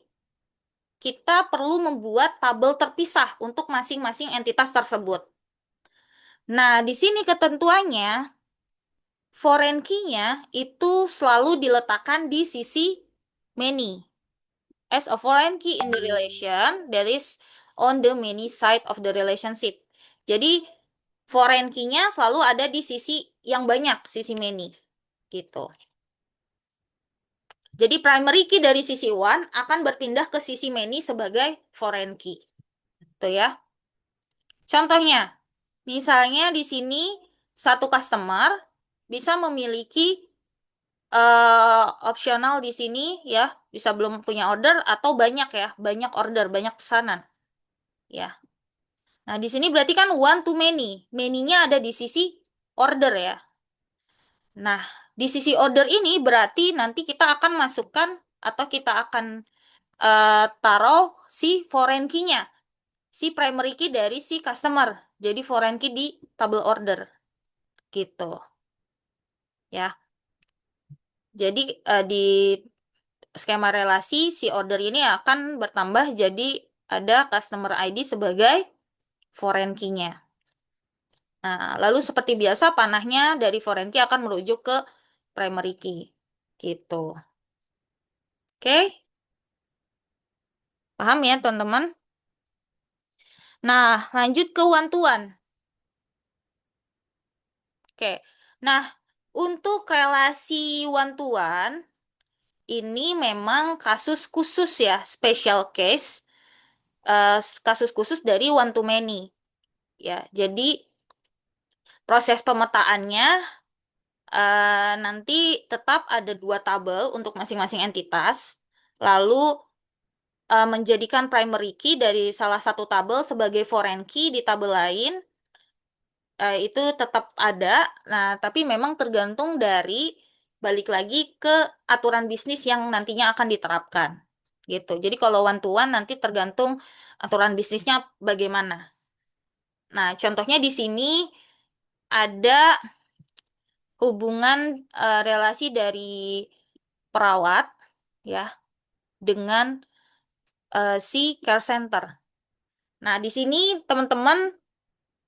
kita perlu membuat tabel terpisah untuk masing-masing entitas tersebut. Nah, di sini ketentuannya, foreign key-nya itu selalu diletakkan di sisi many. As a foreign key in the relation, that is on the many side of the relationship. Jadi, foreign key-nya selalu ada di sisi yang banyak, sisi many. Gitu. Jadi, primary key dari sisi one akan berpindah ke sisi many sebagai foreign key. Itu ya. Contohnya, misalnya di sini satu customer bisa memiliki opsional di sini ya, bisa belum punya order atau banyak ya, banyak order, banyak pesanan ya. Nah, di sini berarti kan one to many. Many-nya ada di sisi order ya. Nah, di sisi order ini berarti nanti kita akan masukkan atau kita akan taruh si foreign key-nya, si primary key dari si customer. Jadi foreign key di table order gitu ya. Jadi di skema relasi si order ini akan bertambah jadi ada customer ID sebagai foreign key-nya. Nah, lalu seperti biasa panahnya dari foreign key akan merujuk ke primary key. Gitu. Oke? Paham ya, teman-teman? Nah, lanjut ke one to one. Oke. Nah, untuk relasi one to one ini memang kasus khusus ya, special case, kasus khusus dari one to many. Ya, jadi proses pemetaannya nanti tetap ada dua tabel untuk masing-masing entitas, lalu menjadikan primary key dari salah satu tabel sebagai foreign key di tabel lain, itu tetap ada. Nah, tapi memang tergantung dari balik lagi ke aturan bisnis yang nantinya akan diterapkan. Gitu. Jadi kalau one to one nanti tergantung aturan bisnisnya bagaimana. Nah, contohnya di sini ada hubungan relasi dari perawat ya dengan si care center. Nah, di sini teman-teman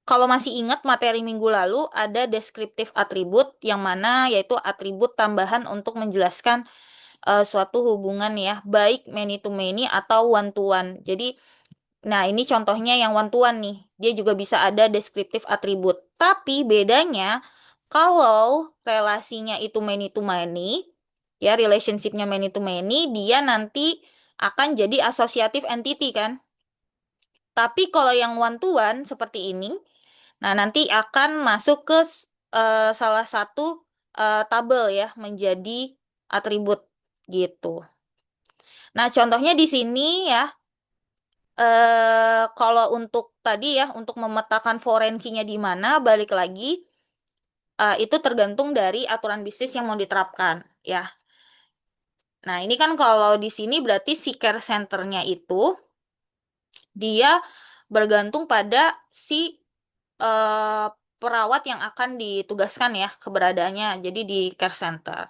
kalau masih ingat materi minggu lalu ada deskriptif atribut yang mana yaitu atribut tambahan untuk menjelaskan suatu hubungan ya, baik many to many atau one to one. Jadi, nah ini contohnya yang one to one nih. Dia juga bisa ada deskriptif atribut. Tapi bedanya kalau relasinya itu many to many, ya relationshipnya many to many, dia nanti akan jadi associative entity kan. Tapi kalau yang one to one seperti ini, nah nanti akan masuk ke salah satu tabel ya menjadi atribut gitu. Nah, contohnya di sini ya, kalau untuk tadi ya, untuk memetakan foreign key-nya di mana, balik lagi, itu tergantung dari aturan bisnis yang mau diterapkan ya. Nah, ini kan kalau di sini berarti si care center-nya itu dia bergantung pada si eh, perawat yang akan ditugaskan ya keberadaannya, jadi di care center.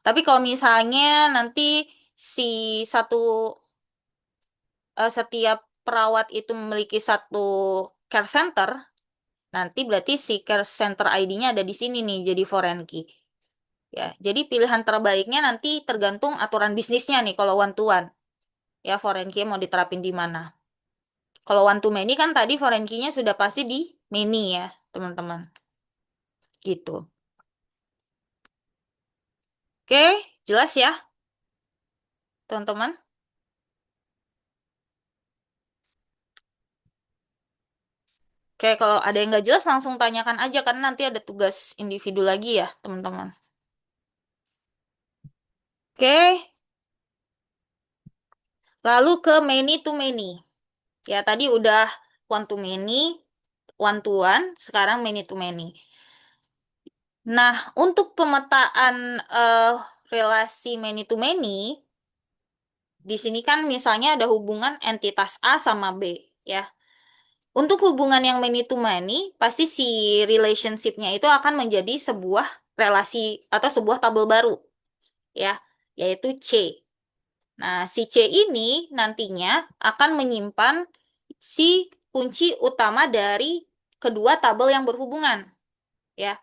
Tapi kalau misalnya nanti si satu setiap perawat itu memiliki satu care center, nanti berarti si care center ID-nya ada di sini nih, jadi foreign key. Ya, jadi pilihan terbaiknya nanti tergantung aturan bisnisnya nih kalau one to one. Ya, foreign key mau diterapin di mana. Kalau one to many kan tadi foreign key-nya sudah pasti di many ya, teman-teman. Gitu. Oke, jelas ya, teman-teman? Oke, kalau ada yang nggak jelas langsung tanyakan aja karena nanti ada tugas individu lagi ya, teman-teman. Oke, lalu ke many to many. Ya, tadi udah one to many, one to one, sekarang many to many. Nah, untuk pemetaan relasi many to many, di sini kan misalnya ada hubungan entitas A sama B, ya. Untuk hubungan yang many to many, pasti si relationship-nya itu akan menjadi sebuah relasi atau sebuah tabel baru, ya, yaitu C. Nah, si C ini nantinya akan menyimpan si kunci utama dari kedua tabel yang berhubungan, ya.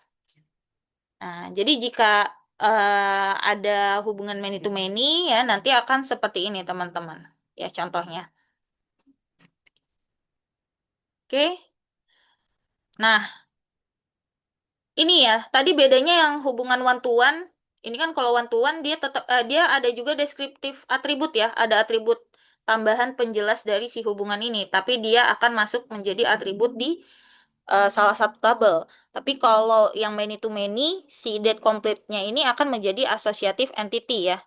Nah, jadi jika ada hubungan many to many, ya, nanti akan seperti ini, teman-teman. Ya, contohnya. Oke. Nah, ini ya, tadi bedanya yang hubungan one to one. Ini kan kalau one to one dia tetap dia ada juga deskriptif atribut ya, ada atribut tambahan penjelas dari si hubungan ini, tapi dia akan masuk menjadi atribut di salah satu tabel. Tapi kalau yang many to many, si date complete-nya ini akan menjadi associative entity ya.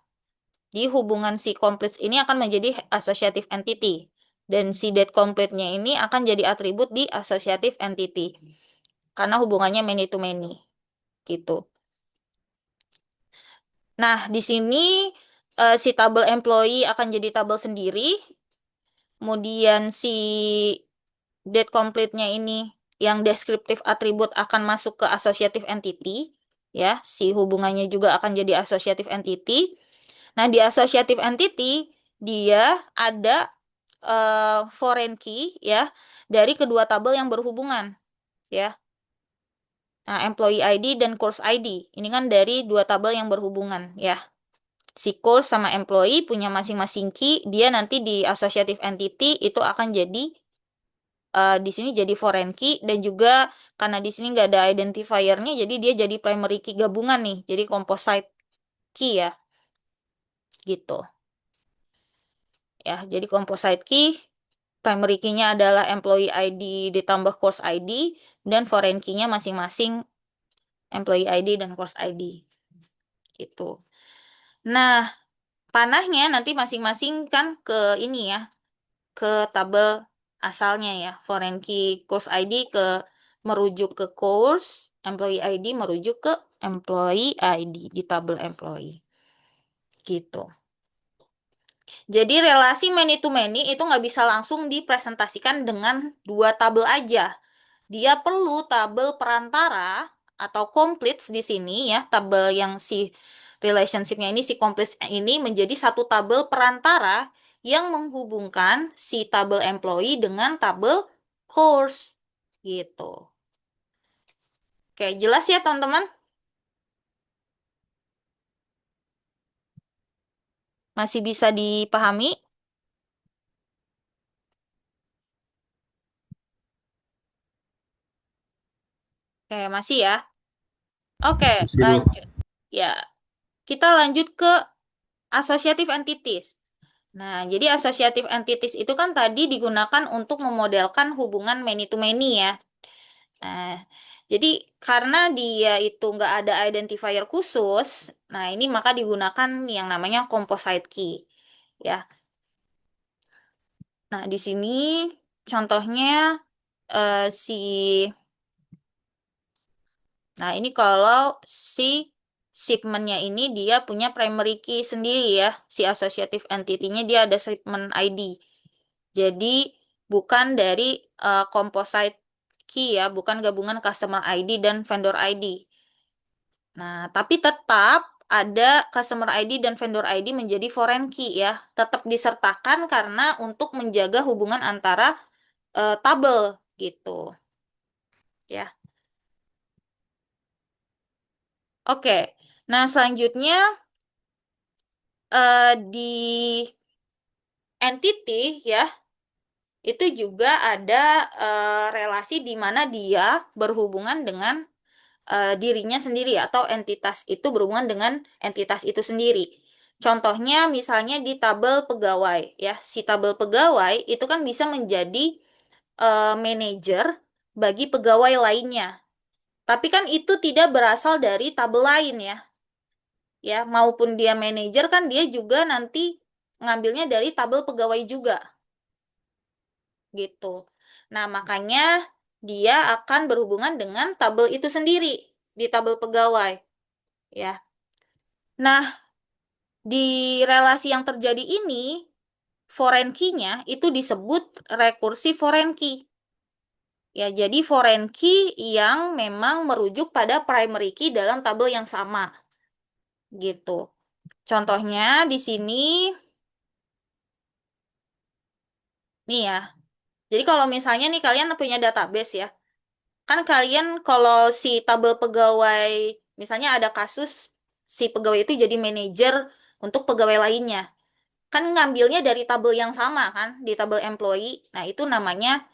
Di hubungan si complete ini akan menjadi associative entity. Dan si date complete-nya ini akan jadi atribut di associative entity. Karena hubungannya many to many. Gitu. Nah, di sini si tabel employee akan jadi tabel sendiri. Kemudian si date complete-nya ini yang deskriptif atribut akan masuk ke associative entity. Ya, si hubungannya juga akan jadi associative entity. Nah, di associative entity dia ada foreign key ya dari kedua tabel yang berhubungan ya. Nah, employee ID dan course ID ini kan dari dua tabel yang berhubungan ya. Si course sama employee punya masing-masing key, dia nanti di associative entity itu akan jadi di sini jadi foreign key dan juga karena di sini nggak ada identifiernya, jadi dia jadi primary key gabungan nih, jadi composite key ya, gitu. Ya, jadi composite key primary key-nya adalah employee ID ditambah course ID dan foreign key-nya masing-masing employee ID dan course ID. Gitu. Nah, panahnya nanti masing-masing kan ke ini ya, ke tabel asalnya ya. Foreign key course ID merujuk ke course, employee ID merujuk ke employee ID di tabel employee. Gitu. Jadi relasi many to many itu nggak bisa langsung dipresentasikan dengan dua tabel aja. Dia perlu tabel perantara atau completes di sini ya, tabel yang si relationship-nya ini, si completes ini menjadi satu tabel perantara yang menghubungkan si tabel employee dengan tabel course. Gitu. Oke, jelas ya teman-teman? Masih bisa dipahami? Oke, masih ya? Oke, Isi, Bu. lanjut. Ya, kita lanjut ke associative entities. Nah, jadi associative entities itu kan tadi digunakan untuk memodelkan hubungan many to many ya. Nah, jadi karena dia itu nggak ada identifier khusus, nah ini maka digunakan yang namanya composite key. Ya. Nah, di sini contohnya si nah ini kalau si shipment-nya ini dia punya primary key sendiri ya. Si associative entity-nya dia ada shipment ID. Jadi bukan dari composite key ya, bukan gabungan customer ID dan vendor ID. Nah, tapi tetap ada customer ID dan vendor ID menjadi foreign key ya. Tetap disertakan karena untuk menjaga hubungan antara tabel gitu ya. Oke. Nah, selanjutnya di entity ya, itu juga ada relasi di mana dia berhubungan dengan dirinya sendiri atau entitas itu berhubungan dengan entitas itu sendiri. Contohnya misalnya di tabel pegawai ya, si tabel pegawai itu kan bisa menjadi manajer bagi pegawai lainnya. Tapi kan itu tidak berasal dari tabel lain ya. Ya, maupun dia manajer kan dia juga nanti ngambilnya dari tabel pegawai juga gitu. Nah, makanya dia akan berhubungan dengan tabel itu sendiri di tabel pegawai ya. Nah, di relasi yang terjadi ini, foreign key-nya itu disebut rekursi foreign key. Ya, jadi foreign key yang memang merujuk pada primary key dalam tabel yang sama. Gitu. Contohnya di sini, nih ya. Jadi kalau misalnya nih kalian punya database ya, kan kalian kalau si tabel pegawai, misalnya ada kasus si pegawai itu jadi manajer untuk pegawai lainnya. Kan ngambilnya dari tabel yang sama kan, di tabel employee. Nah, itu namanya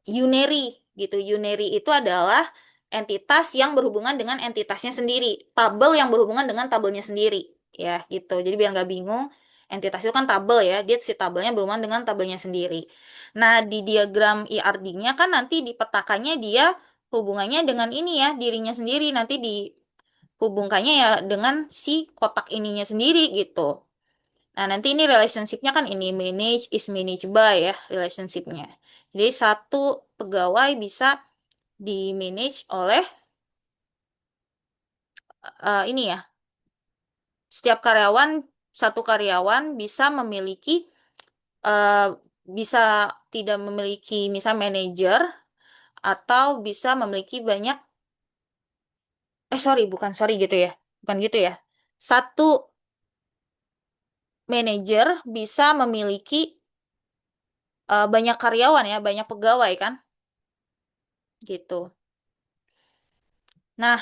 unary gitu. Unary itu adalah entitas yang berhubungan dengan entitasnya sendiri, tabel yang berhubungan dengan tabelnya sendiri, ya gitu. Jadi biar nggak bingung, entitas itu kan tabel ya, dia si tabelnya berhubungan dengan tabelnya sendiri. Nah, di diagram IRD-nya kan nanti di petakannya dia hubungannya dengan ini ya, dirinya sendiri, nanti dihubungkannya ya dengan si kotak ininya sendiri gitu. Nah, nanti ini relationship-nya kan ini manage is managed by ya, relationship-nya. Jadi satu pegawai bisa di-manage oleh ini ya, setiap karyawan, satu karyawan bisa memiliki, eh, bisa tidak memiliki misal manajer, atau bisa memiliki banyak, sorry, bukan, sorry gitu ya. Bukan gitu ya. Satu manajer bisa memiliki banyak karyawan ya, banyak pegawai kan, gitu. Nah,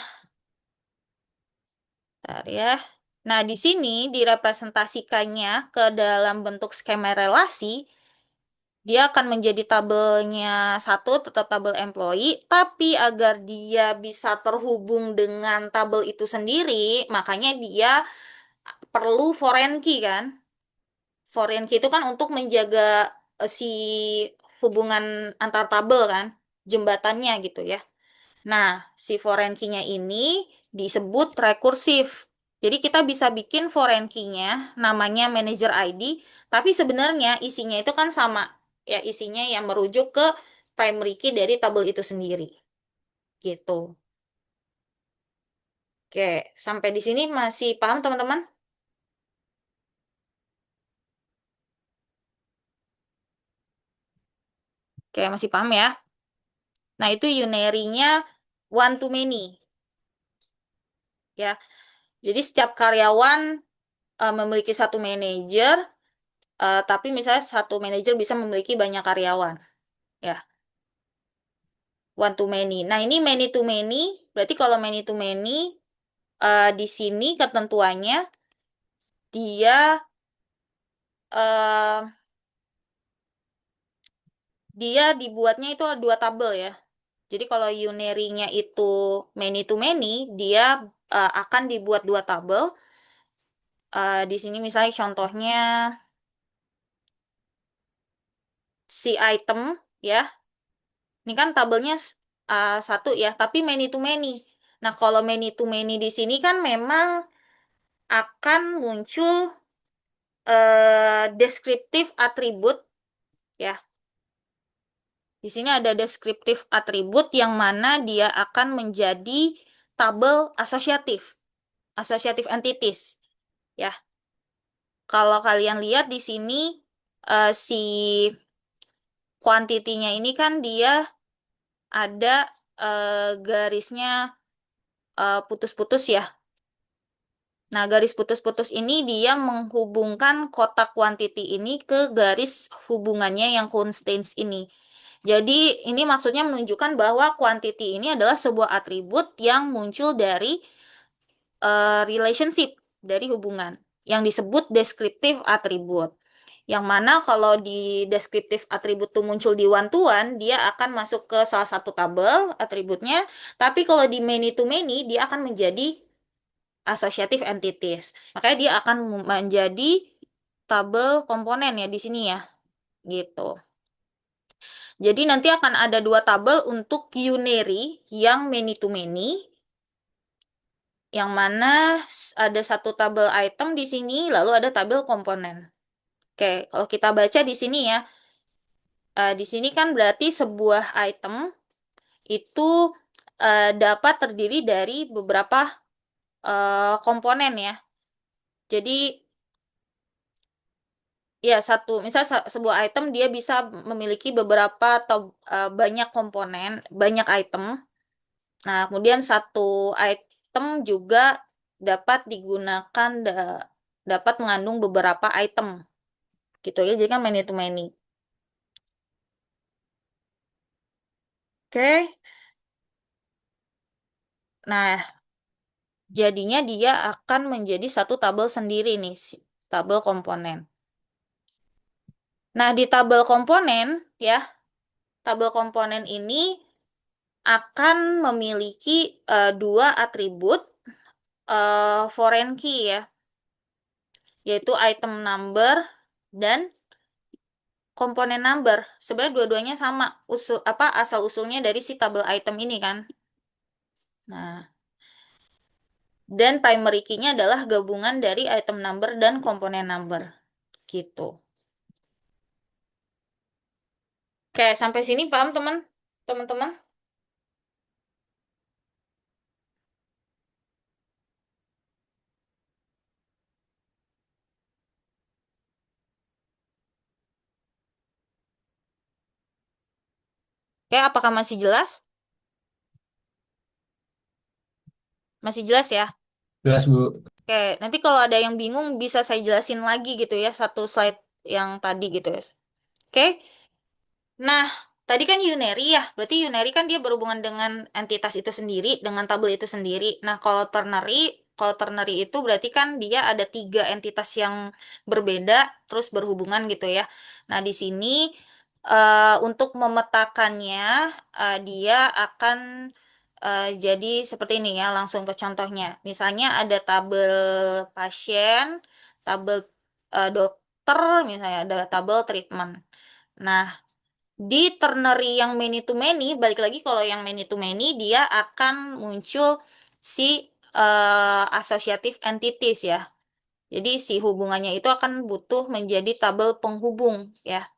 bentar ya. Nah, di sini direpresentasikannya ke dalam bentuk skema relasi, dia akan menjadi tabelnya satu, tetap tabel employee, tapi agar dia bisa terhubung dengan tabel itu sendiri, makanya dia perlu foreign key kan. Foreign key itu kan untuk menjaga si hubungan antar tabel kan, jembatannya gitu ya. Nah, si foreign key-nya ini disebut rekursif. Jadi kita bisa bikin foreign key-nya namanya manager ID, tapi sebenarnya isinya itu kan sama. Ya, isinya yang merujuk ke primary key dari tabel itu sendiri. Gitu. Oke, sampai di sini masih paham teman-teman? Oke, masih paham ya? Nah, itu unary-nya one to many. Ya, jadi setiap karyawan memiliki satu manajer, tapi misalnya satu manajer bisa memiliki banyak karyawan. Ya, one to many. Nah, ini many to many, berarti kalau many to many, di sini ketentuannya dia eh, dia dibuatnya itu dua tabel ya. Jadi kalau unary-nya itu many to many, dia akan dibuat dua tabel. Di sini misalnya contohnya si item ya. Ini kan tabelnya satu ya, tapi many to many. Nah, kalau many to many di sini kan memang akan muncul deskriptif atribut ya. Di sini ada deskriptif atribut yang mana dia akan menjadi tabel asosiatif, associative entities ya. Kalau kalian lihat di sini si kuantitinya ini kan dia ada garisnya putus-putus ya. Nah, garis putus-putus ini dia menghubungkan kotak quantity ini ke garis hubungannya yang constraints ini. Jadi, ini maksudnya menunjukkan bahwa quantity ini adalah sebuah atribut yang muncul dari relationship, dari hubungan, yang disebut descriptive attribute. Yang mana kalau di descriptive attribute itu muncul di one to one, dia akan masuk ke salah satu tabel atributnya. Tapi kalau di many to many, dia akan menjadi associative entities. Makanya dia akan menjadi tabel komponen ya di sini ya. Gitu. Jadi nanti akan ada dua tabel untuk unary yang many to many, yang mana ada satu tabel item di sini, lalu ada tabel komponen. Oke, kalau kita baca di sini ya, di sini kan berarti sebuah item itu dapat terdiri dari beberapa komponen ya. Jadi Ya, misal sebuah item dia bisa memiliki beberapa atau banyak komponen, banyak item. Nah, kemudian satu item juga dapat digunakan, dapat mengandung beberapa item, gitu ya. Jadi kan many to many. Oke. Nah, jadinya dia akan menjadi satu tabel sendiri nih, tabel komponen. Nah, di tabel komponen ya, tabel komponen ini akan memiliki dua atribut foreign key ya, yaitu item number dan komponen number. Sebenarnya dua-duanya sama, asal usulnya dari si tabel item ini kan. Nah, dan primary key-nya adalah gabungan dari item number dan komponen number. Gitu. Oke, sampai sini paham teman-teman? Oke, apakah masih jelas? Masih jelas ya? Jelas, Bu. Oke, nanti kalau ada yang bingung bisa saya jelasin lagi gitu ya, satu slide yang tadi gitu ya. Oke, nah tadi kan unary ya, berarti unary kan dia berhubungan dengan entitas itu sendiri, dengan tabel itu sendiri. Nah kalau ternary itu berarti kan dia ada tiga entitas yang berbeda, terus berhubungan gitu ya. Nah di sini untuk memetakannya, dia akan jadi seperti ini ya, langsung ke contohnya. Misalnya ada tabel pasien, tabel dokter, misalnya ada tabel treatment. Nah, di ternary yang many to many, balik lagi kalau yang many to many, dia akan muncul si associative entities ya. Jadi si hubungannya itu akan butuh menjadi tabel penghubung ya.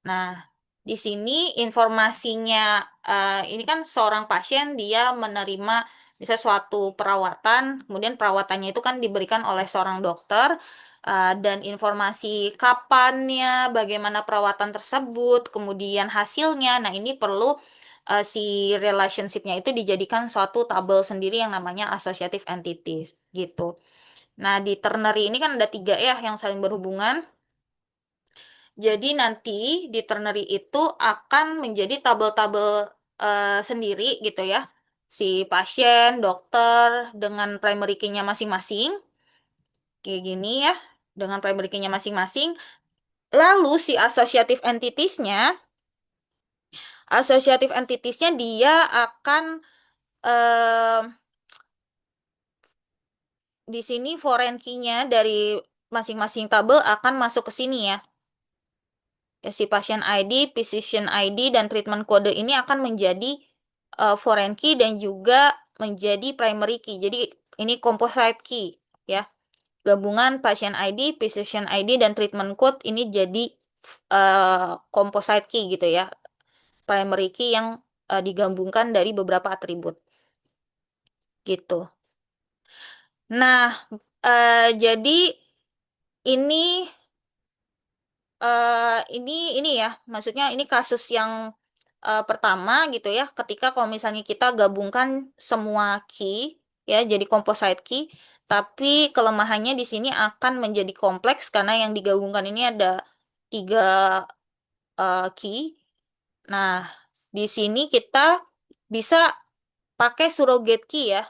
Nah, di sini informasinya, ini kan seorang pasien dia menerima bisa suatu perawatan, kemudian perawatannya itu kan diberikan oleh seorang dokter, dan informasi kapannya, bagaimana perawatan tersebut, kemudian hasilnya. Nah, ini perlu si relationship-nya itu dijadikan suatu tabel sendiri yang namanya associative entities gitu. Nah, di ternary ini kan ada tiga ya yang saling berhubungan. Jadi nanti di ternary itu akan menjadi tabel-tabel sendiri gitu ya. Si pasien, dokter dengan primary key-nya masing-masing. Kayak gini ya, dengan primary key-nya masing-masing. Lalu si associative entities-nya dia akan eh, di sini foreign key-nya dari masing-masing tabel akan masuk ke sini ya. Ya, si pasien ID, physician ID, dan treatment code ini akan menjadi foreign key dan juga menjadi primary key. Jadi ini composite key ya. Gabungan pasien ID, physician ID, dan treatment code ini jadi composite key gitu ya. Primary key yang digabungkan dari beberapa atribut gitu. Nah, jadi ini ini ya, maksudnya ini kasus yang pertama gitu ya, ketika kalau misalnya kita gabungkan semua key ya jadi composite key, tapi kelemahannya di sini akan menjadi kompleks karena yang digabungkan ini ada tiga key. Nah, di sini kita bisa pakai surrogate key ya.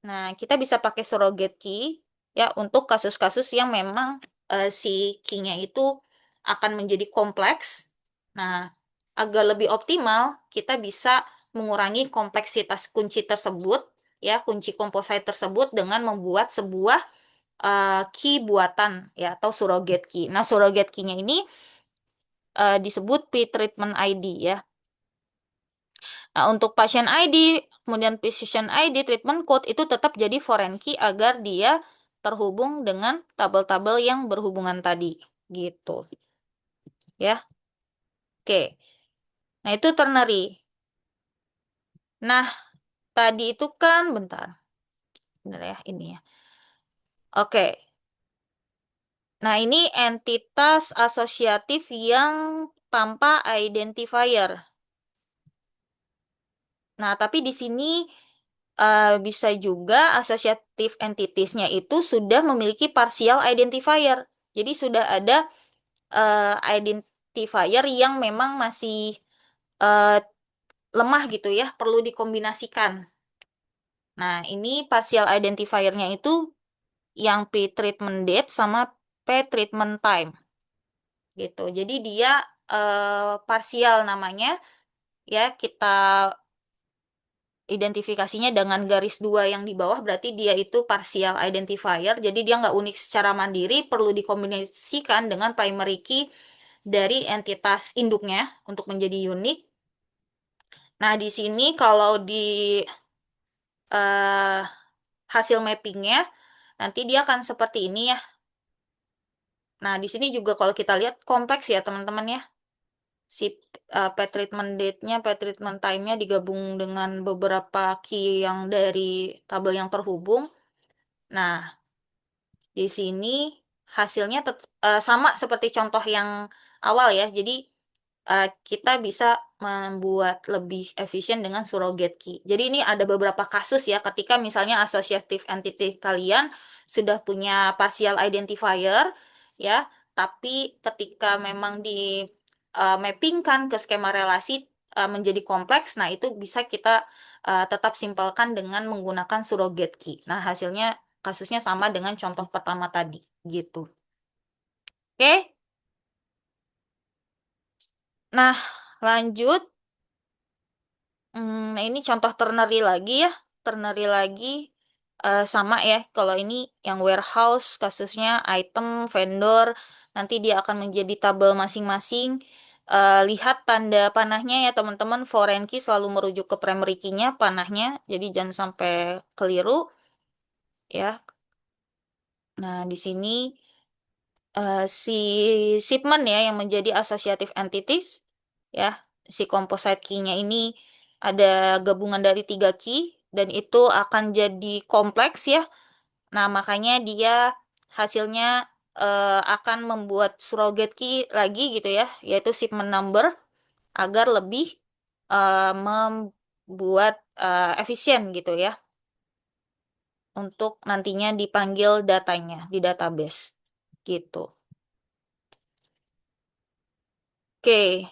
Nah, kita bisa pakai surrogate key ya untuk kasus-kasus yang memang si key-nya itu akan menjadi kompleks. Nah, agar lebih optimal, kita bisa mengurangi kompleksitas kunci tersebut ya, kunci composite tersebut dengan membuat sebuah key buatan ya atau surrogate key. Nah, surrogate key-nya ini disebut P-treatment ID ya. Nah, untuk pasien ID, kemudian physician ID, treatment code itu tetap jadi foreign key agar dia terhubung dengan tabel-tabel yang berhubungan tadi. Gitu. Ya. Oke. Nah, itu ternary. Nah, tadi itu kan, bentar. Bentar ya, ini ya. Oke. Nah, ini entitas asosiatif yang tanpa identifier. Nah, tapi di sini bisa juga associative entities-nya itu sudah memiliki partial identifier. Jadi sudah ada identifier yang memang masih eh, lemah gitu ya, perlu dikombinasikan. Nah, ini partial identifier-nya itu yang P-treatment date sama P-treatment time gitu. Jadi dia parsial namanya ya, kita identifikasinya dengan garis dua yang di bawah, berarti dia itu partial identifier. Jadi dia nggak unik secara mandiri, perlu dikombinasikan dengan primary key dari entitas induknya untuk menjadi unik. Nah, di sini kalau di eh, hasil mappingnya, nanti dia akan seperti ini ya. Nah, di sini juga kalau kita lihat kompleks ya teman-teman ya. Si pet treatment date-nya, pet treatment time-nya digabung dengan beberapa key yang dari tabel yang terhubung. Nah, di sini hasilnya sama seperti contoh yang awal ya. Jadi kita bisa membuat lebih efisien dengan surrogate key. Jadi ini ada beberapa kasus ya ketika misalnya associative entity kalian sudah punya partial identifier ya, tapi ketika memang di mappingkan ke skema relasi menjadi kompleks, nah itu bisa kita tetap simpelkan dengan menggunakan surrogate key. Nah, hasilnya kasusnya sama dengan contoh pertama tadi gitu. Oke? Nah, lanjut. Nah, ini contoh ternary lagi ya. Ternary lagi sama ya. Kalau ini yang warehouse, kasusnya item, vendor. Nanti dia akan menjadi tabel masing-masing. Lihat tanda panahnya ya teman-teman. Foreign key selalu merujuk ke primary key-nya, panahnya. Jadi jangan sampai keliru ya. Nah, di sini si shipment ya yang menjadi associative entities ya, si composite key-nya ini ada gabungan dari 3 key dan itu akan jadi kompleks ya. Nah, makanya dia hasilnya akan membuat surrogate key lagi gitu ya, yaitu shipment number agar lebih membuat efisien gitu ya untuk nantinya dipanggil datanya di database gitu. Oke.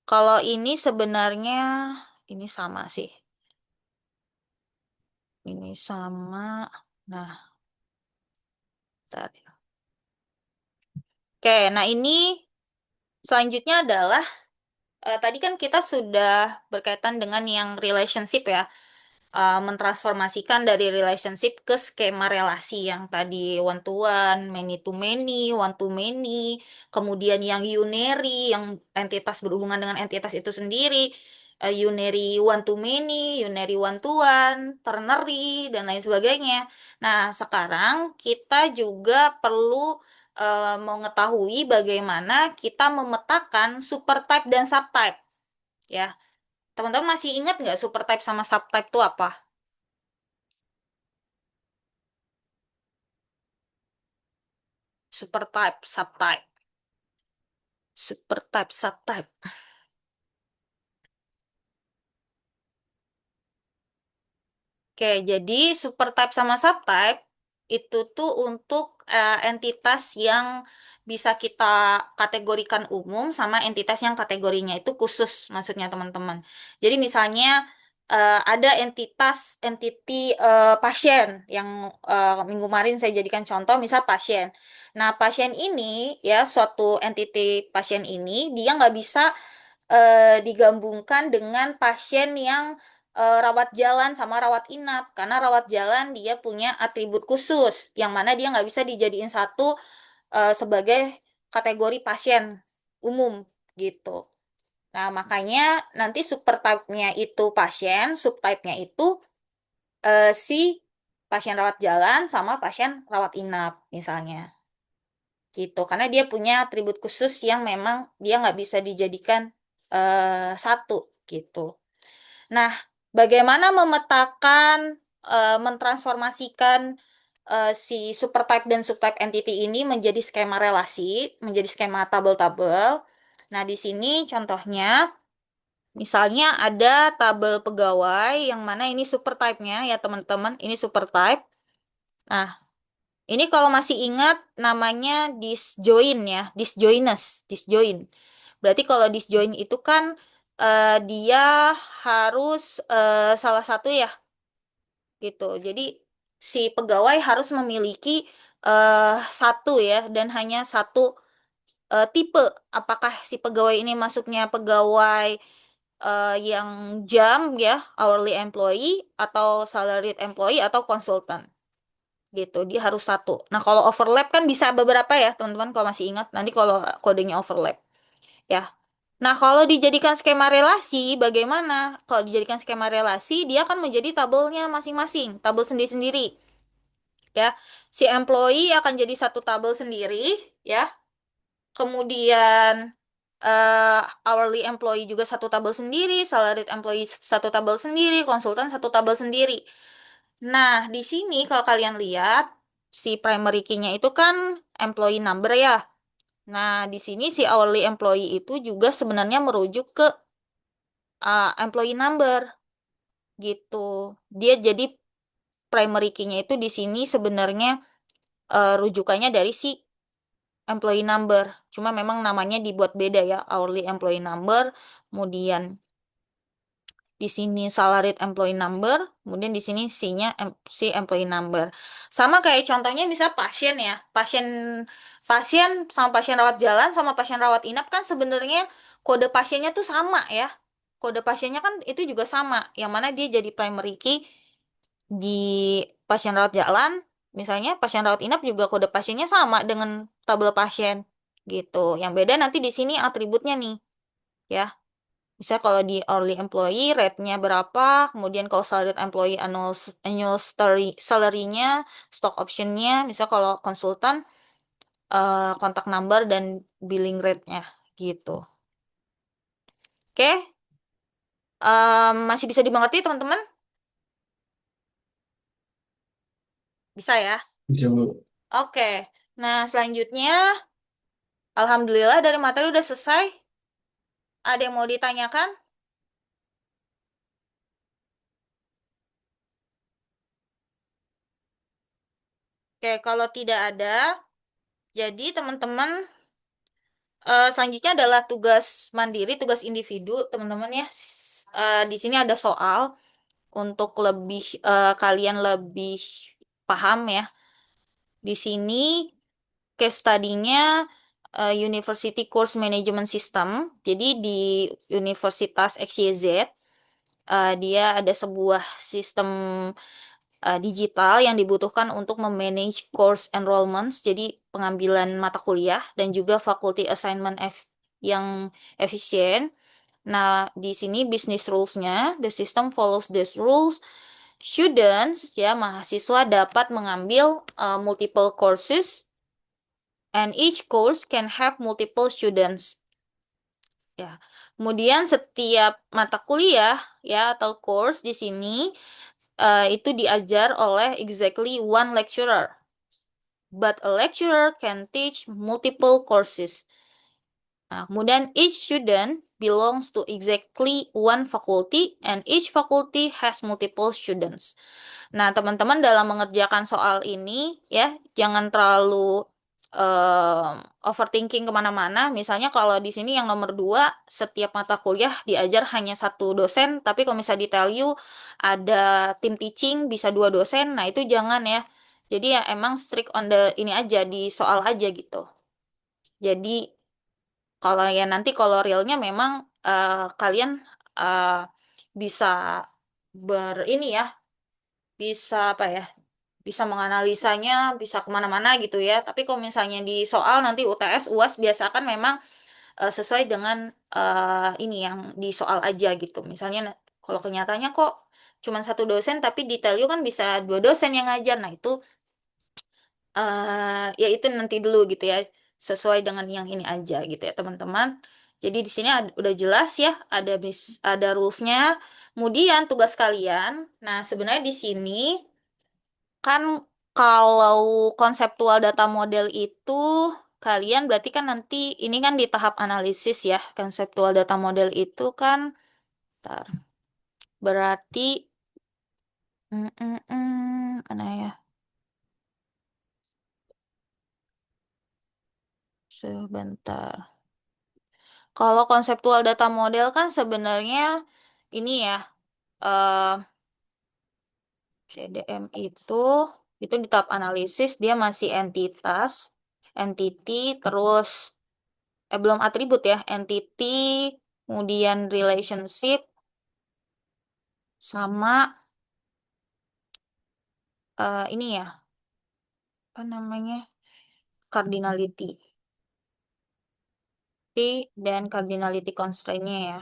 Kalau ini sebenarnya ini sama sih. Ini sama. Nah, bentar ya. Oke, nah ini selanjutnya adalah tadi kan kita sudah berkaitan dengan yang relationship ya. Mentransformasikan dari relationship ke skema relasi yang tadi one to one, many to many, one to many, kemudian yang unary, yang entitas berhubungan dengan entitas itu sendiri, unary one to many, unary one to one, ternary, dan lain sebagainya. Nah, sekarang kita juga perlu mengetahui bagaimana kita memetakan supertype dan subtype, ya. Teman-teman masih ingat nggak supertype sama subtype itu apa? Supertype, subtype, supertype, subtype. Oke, jadi supertype sama subtype itu tuh untuk entitas yang bisa kita kategorikan umum sama entitas yang kategorinya itu khusus, maksudnya teman-teman. Jadi misalnya ada entity pasien yang minggu kemarin saya jadikan contoh, misal pasien. Nah, pasien ini ya suatu entity pasien ini dia nggak bisa digabungkan dengan pasien yang rawat jalan sama rawat inap karena rawat jalan dia punya atribut khusus yang mana dia nggak bisa dijadiin satu sebagai kategori pasien umum gitu. Nah, makanya nanti supertype-nya itu pasien, subtype-nya itu si pasien rawat jalan sama pasien rawat inap misalnya gitu. Karena dia punya atribut khusus yang memang dia nggak bisa dijadikan satu gitu. Nah, bagaimana memetakan, mentransformasikan si supertype dan subtype entity ini menjadi skema relasi, menjadi skema tabel-tabel. Nah, di sini contohnya, misalnya ada tabel pegawai yang mana ini supertype-nya ya teman-teman, ini supertype. Nah, ini kalau masih ingat namanya disjoin ya, disjoin. Berarti kalau disjoin itu kan dia harus salah satu ya gitu. Jadi si pegawai harus memiliki satu ya dan hanya satu tipe. Apakah si pegawai ini masuknya pegawai yang jam ya, hourly employee atau salaried employee atau konsultan gitu. Dia harus satu. Nah, kalau overlap kan bisa beberapa ya, teman-teman kalau masih ingat. Nanti kalau kodenya overlap ya. Nah, kalau dijadikan skema relasi, bagaimana? Kalau dijadikan skema relasi, dia akan menjadi tabelnya masing-masing, tabel sendiri-sendiri ya. Si employee akan jadi satu tabel sendiri ya. Kemudian hourly employee juga satu tabel sendiri, salaried employee satu tabel sendiri, konsultan satu tabel sendiri. Nah, di sini kalau kalian lihat si primary key-nya itu kan employee number ya. Nah, di sini si hourly employee itu juga sebenarnya merujuk ke employee number gitu. Dia jadi primary key-nya itu di sini sebenarnya rujukannya dari si employee number. Cuma memang namanya dibuat beda ya, hourly employee number, kemudian di sini salaried employee number, kemudian di sini si employee number. Sama kayak contohnya bisa pasien ya. Pasien pasien sama pasien rawat jalan sama pasien rawat inap kan sebenarnya kode pasiennya tuh sama ya. Kode pasiennya kan itu juga sama, yang mana dia jadi primary key di pasien rawat jalan, misalnya pasien rawat inap juga kode pasiennya sama dengan tabel pasien gitu. Yang beda nanti di sini atributnya nih ya. Bisa kalau di hourly employee rate-nya berapa, kemudian kalau salaried employee annual salary-nya, stock option-nya, bisa kalau konsultan kontak number dan billing rate-nya gitu. Oke, masih bisa dimengerti teman-teman? Bisa ya? Iya, Bu. Oke. Nah, selanjutnya alhamdulillah dari materi udah selesai. Ada yang mau ditanyakan? Oke, kalau tidak ada, jadi teman-teman selanjutnya adalah tugas mandiri, tugas individu, teman-teman ya. Di sini ada soal untuk lebih kalian lebih paham ya. Di sini case study-nya University Course Management System. Jadi di Universitas XYZ dia ada sebuah sistem digital yang dibutuhkan untuk memanage course enrollments, jadi pengambilan mata kuliah dan juga faculty assignment yang efisien. Nah, di sini business rules-nya, the system follows these rules. Students, ya mahasiswa dapat mengambil multiple courses and each course can have multiple students. Ya. Kemudian setiap mata kuliah ya atau course di sini itu diajar oleh exactly one lecturer. But a lecturer can teach multiple courses. Nah, kemudian each student belongs to exactly one faculty and each faculty has multiple students. Nah, teman-teman dalam mengerjakan soal ini ya, jangan terlalu um, overthinking kemana-mana. Misalnya kalau di sini yang nomor 2, setiap mata kuliah diajar hanya satu dosen, tapi kalau misalnya di tell you ada tim teaching bisa 2 dosen, nah itu jangan ya. Jadi ya emang strict on the ini aja, di soal aja gitu. Jadi kalau ya nanti kalau realnya memang kalian eh, bisa ini ya, bisa apa ya, bisa menganalisanya, bisa kemana-mana gitu ya. Tapi kalau misalnya di soal nanti UTS, UAS biasakan memang sesuai dengan ini yang di soal aja gitu. Misalnya kalau kenyataannya kok cuma satu dosen tapi detail kan bisa 2 dosen yang ngajar. Nah itu ya itu nanti dulu gitu ya, sesuai dengan yang ini aja gitu ya teman-teman. Jadi di sini udah jelas ya, ada rulesnya. Kemudian tugas kalian. Nah sebenarnya di sini kan Kalau konseptual data model itu kalian berarti kan nanti ini kan di tahap analisis ya. Konseptual data model itu kan ntar, berarti mana ya? Sebentar. Kalau konseptual data model kan sebenarnya ini ya, eh CDM itu di tahap analisis dia masih entitas, entity, terus belum atribut ya, entity, kemudian relationship, sama ini ya, apa namanya, cardinality, dan cardinality constraint-nya ya,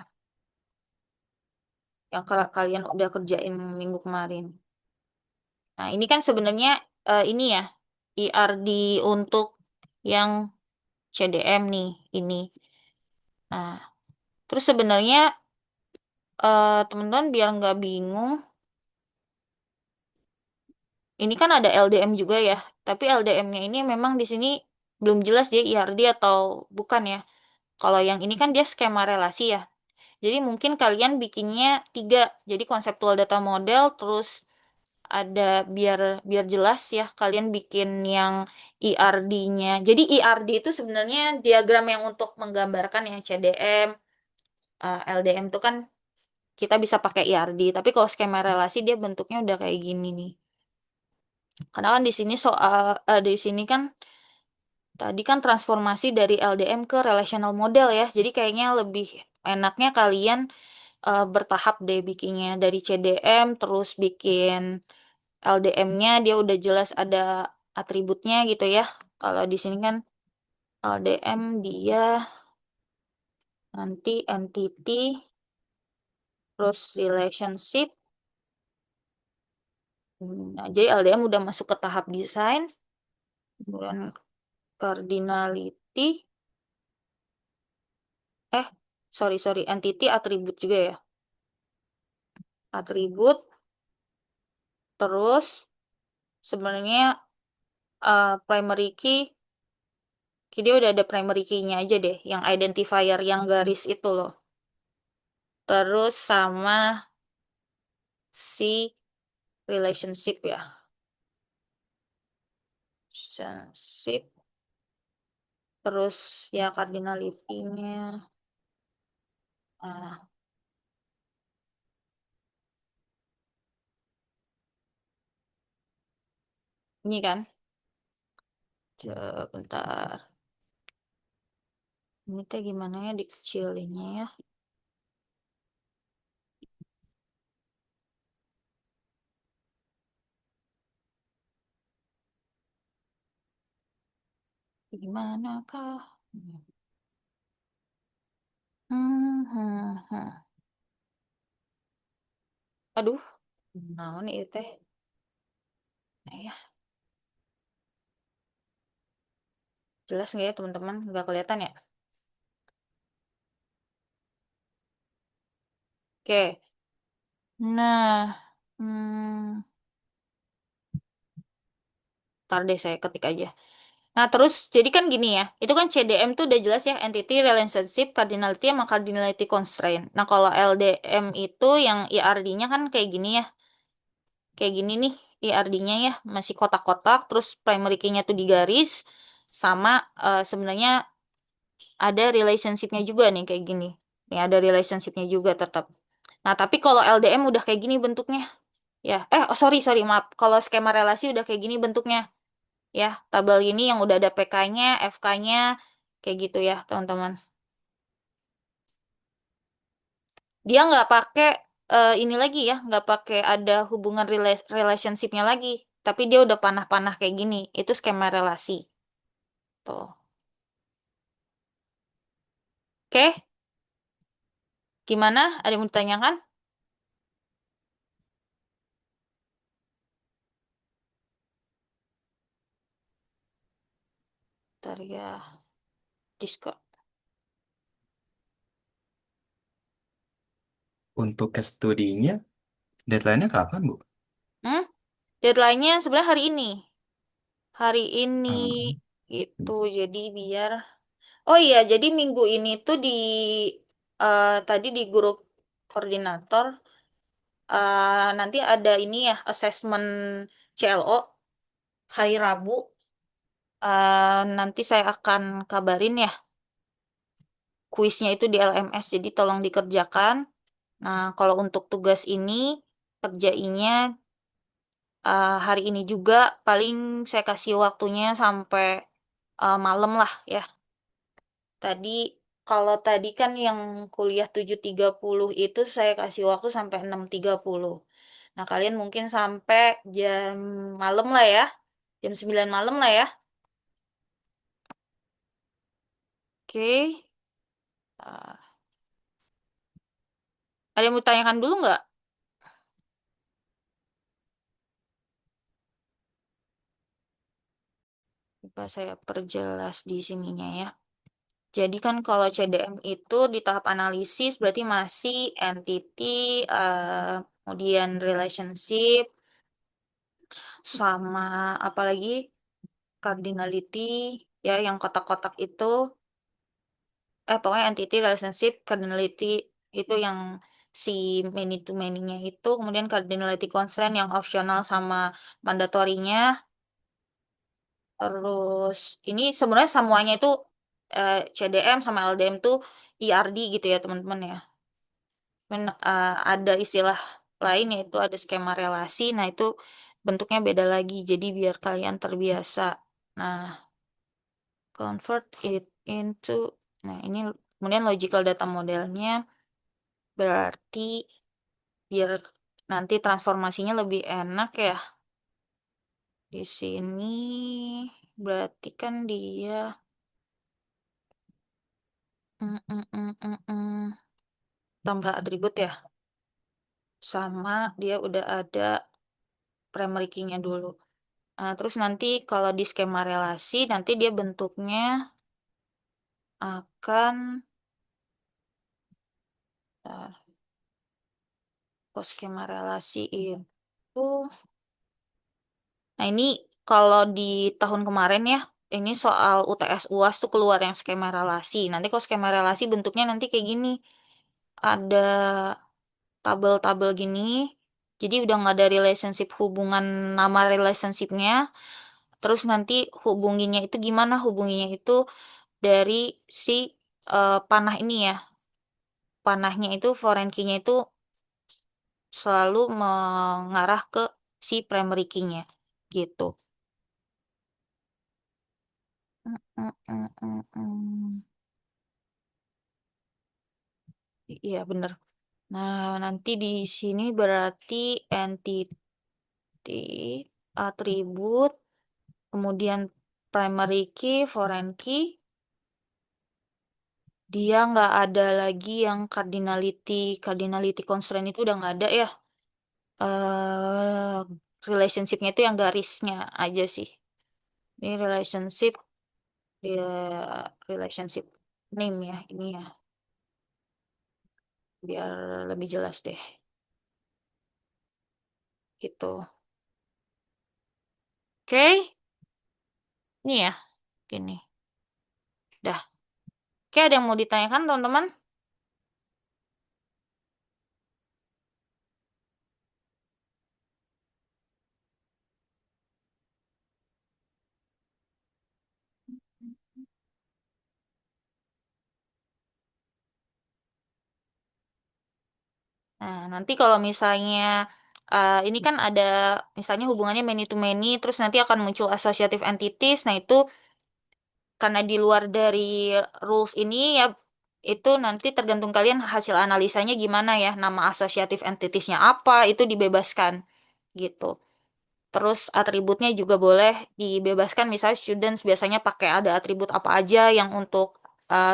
yang kalian udah kerjain minggu kemarin. Nah, ini kan sebenarnya ini ya, IRD untuk yang CDM nih, ini. Nah, terus sebenarnya teman-teman biar nggak bingung, ini kan ada LDM juga ya, tapi LDM-nya ini memang di sini belum jelas dia IRD atau bukan ya. Kalau yang ini kan dia skema relasi ya. Jadi mungkin kalian bikinnya tiga, jadi konseptual data model, terus ada biar biar jelas ya, kalian bikin yang IRD-nya. Jadi IRD itu sebenarnya diagram yang untuk menggambarkan yang CDM, LDM itu kan kita bisa pakai IRD, tapi kalau skema relasi dia bentuknya udah kayak gini nih. Karena kan di sini di sini kan tadi kan transformasi dari LDM ke relational model ya. Jadi kayaknya lebih enaknya kalian bertahap deh bikinnya dari CDM terus bikin LDM-nya dia udah jelas ada atributnya gitu ya. Kalau di sini kan LDM dia nanti entity terus relationship. Nah, jadi LDM udah masuk ke tahap desain, kemudian cardinality, eh sorry entity atribut juga ya. Atribut terus sebenarnya primary key, dia udah ada primary key-nya aja deh, yang identifier yang garis itu loh. Terus sama si relationship ya. Relationship. Terus ya cardinality-nya. Nah, ini kan. Bentar. Ini teh gimana ya dikecilinnya ya. Gimana kah? Hmm. Aduh, naon nih teh? Nah, ya, jelas nggak ya teman-teman? Nggak kelihatan ya? Oke. Nah, hmm, ntar deh saya ketik aja. Nah, terus jadi kan gini ya. Itu kan CDM tuh udah jelas ya, entity, relationship, cardinality sama cardinality constraint. Nah, kalau LDM itu yang IRD-nya kan kayak gini ya. Kayak gini nih IRD-nya ya, masih kotak-kotak, terus primary key-nya tuh digaris, sama sebenarnya ada relationship-nya juga nih kayak gini. Nih ada relationship-nya juga tetap. Nah, tapi kalau LDM udah kayak gini bentuknya. Ya, oh sorry, maaf. Kalau skema relasi udah kayak gini bentuknya. Ya, tabel ini yang udah ada PK-nya, FK-nya, kayak gitu ya, teman-teman. Dia nggak pakai ini lagi ya, nggak pakai ada hubungan relationship-nya lagi. Tapi dia udah panah-panah kayak gini. Itu skema relasi. Tuh. Oke, gimana? Ada yang mau ditanyakan? Ntar ya, Discord. Untuk case study-nya, deadline-nya kapan, Bu? Hmm? Deadline-nya sebenarnya hari ini. hari ini Hmm. gitu. Jadi biar oh iya, jadi minggu ini tuh tadi di grup koordinator nanti ada ini ya assessment CLO hari Rabu. Nanti saya akan kabarin ya kuisnya itu di LMS, jadi tolong dikerjakan. Nah, kalau untuk tugas ini kerjainnya hari ini juga paling saya kasih waktunya sampai malam lah ya. Tadi kalau tadi kan yang kuliah 7.30 itu saya kasih waktu sampai 6.30. Nah, kalian mungkin sampai jam malam lah ya. Jam 9 malam lah ya. Oke. Ah, ada yang mau tanyakan dulu nggak? Coba saya perjelas di sininya ya. Jadi kan kalau CDM itu di tahap analisis berarti masih entity, kemudian relationship, sama apalagi cardinality, ya yang kotak-kotak itu. Pokoknya entity, relationship, cardinality itu yang si many to many-nya itu. Kemudian cardinality constraint yang optional sama mandatorinya. Terus ini sebenarnya semuanya itu CDM sama LDM tuh ERD gitu ya teman-teman ya. Ada istilah lain yaitu ada skema relasi. Nah itu bentuknya beda lagi. Jadi biar kalian terbiasa. Nah, convert it into. Nah ini kemudian logical data modelnya berarti biar nanti transformasinya lebih enak ya. Di sini berarti kan dia mm, mm, mm, mm, tambah atribut ya. Sama dia udah ada primary key-nya dulu. Nah, terus nanti kalau di skema relasi, nanti dia bentuknya akan uh, kok skema relasi itu. Nah, ini kalau di tahun kemarin ya, ini soal UTS UAS tuh keluar yang skema relasi. Nanti kalau skema relasi bentuknya nanti kayak gini. Ada tabel-tabel gini. Jadi udah nggak ada relationship hubungan nama relationshipnya. Terus nanti hubunginya itu gimana? Hubunginya itu dari si panah ini ya. Panahnya itu foreign key-nya itu selalu mengarah ke si primary key-nya gitu. Mm, mm, mm, mm, mm. Iya bener. Nah nanti di sini berarti entity, atribut, kemudian primary key, foreign key, dia nggak ada lagi yang cardinality, cardinality constraint itu udah nggak ada ya. eh Relationship-nya itu yang garisnya aja sih. Ini relationship, dia relationship name ya, ini ya, biar lebih jelas deh, gitu. Oke, ini ya, gini. Dah. Oke, ada yang mau ditanyakan teman-teman? Nah, nanti kalau misalnya ini kan ada misalnya hubungannya many to many, terus nanti akan muncul associative entities. Nah, itu karena di luar dari rules ini ya itu nanti tergantung kalian hasil analisanya gimana ya. Nama associative entities-nya apa, itu dibebaskan gitu. Terus atributnya juga boleh dibebaskan. Misalnya students biasanya pakai ada atribut apa aja yang untuk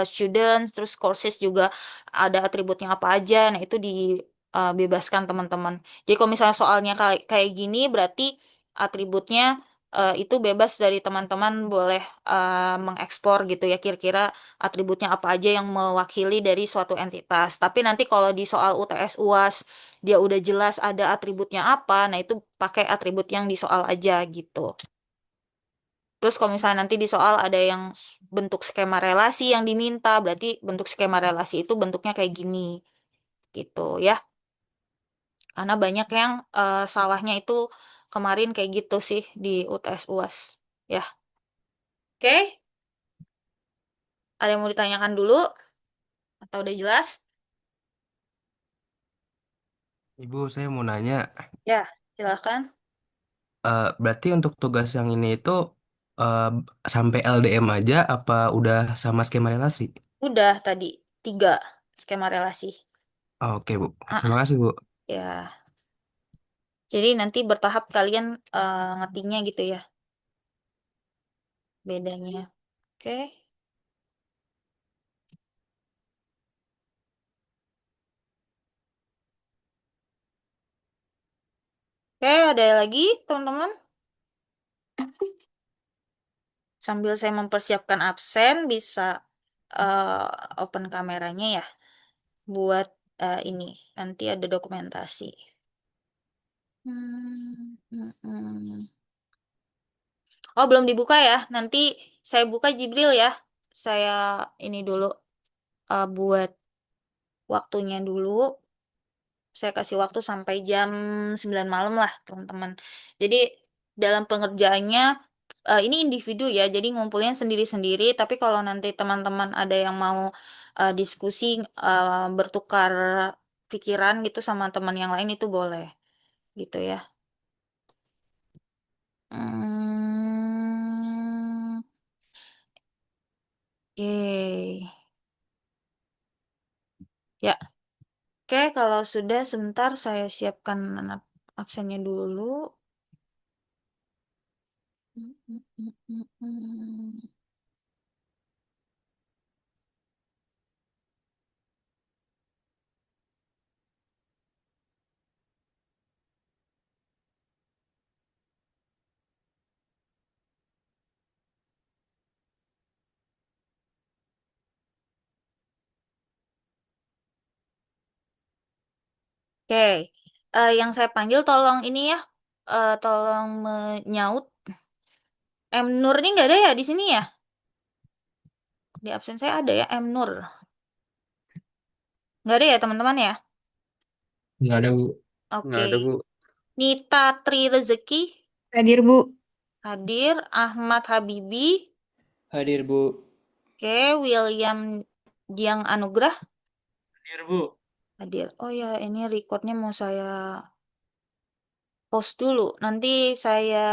students, terus courses juga ada atributnya apa aja. Nah, itu dibebaskan teman-teman. Jadi kalau misalnya soalnya kayak kayak gini berarti atributnya itu bebas dari teman-teman boleh mengekspor gitu ya kira-kira atributnya apa aja yang mewakili dari suatu entitas. Tapi nanti kalau di soal UTS UAS dia udah jelas ada atributnya apa, nah itu pakai atribut yang di soal aja gitu. Terus kalau misalnya nanti di soal ada yang bentuk skema relasi yang diminta, berarti bentuk skema relasi itu bentuknya kayak gini, gitu ya. Karena banyak yang salahnya itu kemarin kayak gitu sih di UTS UAS. Ya, oke. Ada yang mau ditanyakan dulu atau udah jelas? Ibu, saya mau nanya, Ya, silakan. berarti untuk tugas yang ini itu eh, sampai LDM aja apa udah sama skema relasi? Udah tadi 3 skema relasi. Oke, Bu. Terima Ah, kasih, Bu. ya. Jadi nanti bertahap kalian ngertinya gitu ya, bedanya. Oke. Oke, ada lagi teman-teman? Sambil saya mempersiapkan absen, bisa open kameranya ya, buat ini. Nanti ada dokumentasi. Hmm. Oh, belum dibuka ya. Nanti saya buka Jibril ya. Saya ini dulu buat waktunya dulu. Saya kasih waktu sampai jam 9 malam lah, teman-teman. Jadi dalam pengerjaannya ini individu ya, jadi ngumpulnya sendiri-sendiri. Tapi kalau nanti teman-teman ada yang mau diskusi, bertukar pikiran gitu sama teman yang lain itu boleh, gitu ya. Hmm, Yeay. Ya, oke, kalau sudah sebentar saya siapkan absennya dulu. Oke, yang saya panggil tolong ini ya, tolong menyaut. M Nur ini nggak ada ya di sini ya? Di absen saya ada ya M Nur. Nggak ada ya teman-teman ya? Nggak ada, Bu. Nggak Oke. ada, Bu. Nita Tri Rezeki Hadir, Bu. hadir. Ahmad Habibi. Hadir, Bu. Oke, William Diang Anugrah Hadir, Bu. hadir. Oh ya, ini recordnya mau saya post dulu. Nanti saya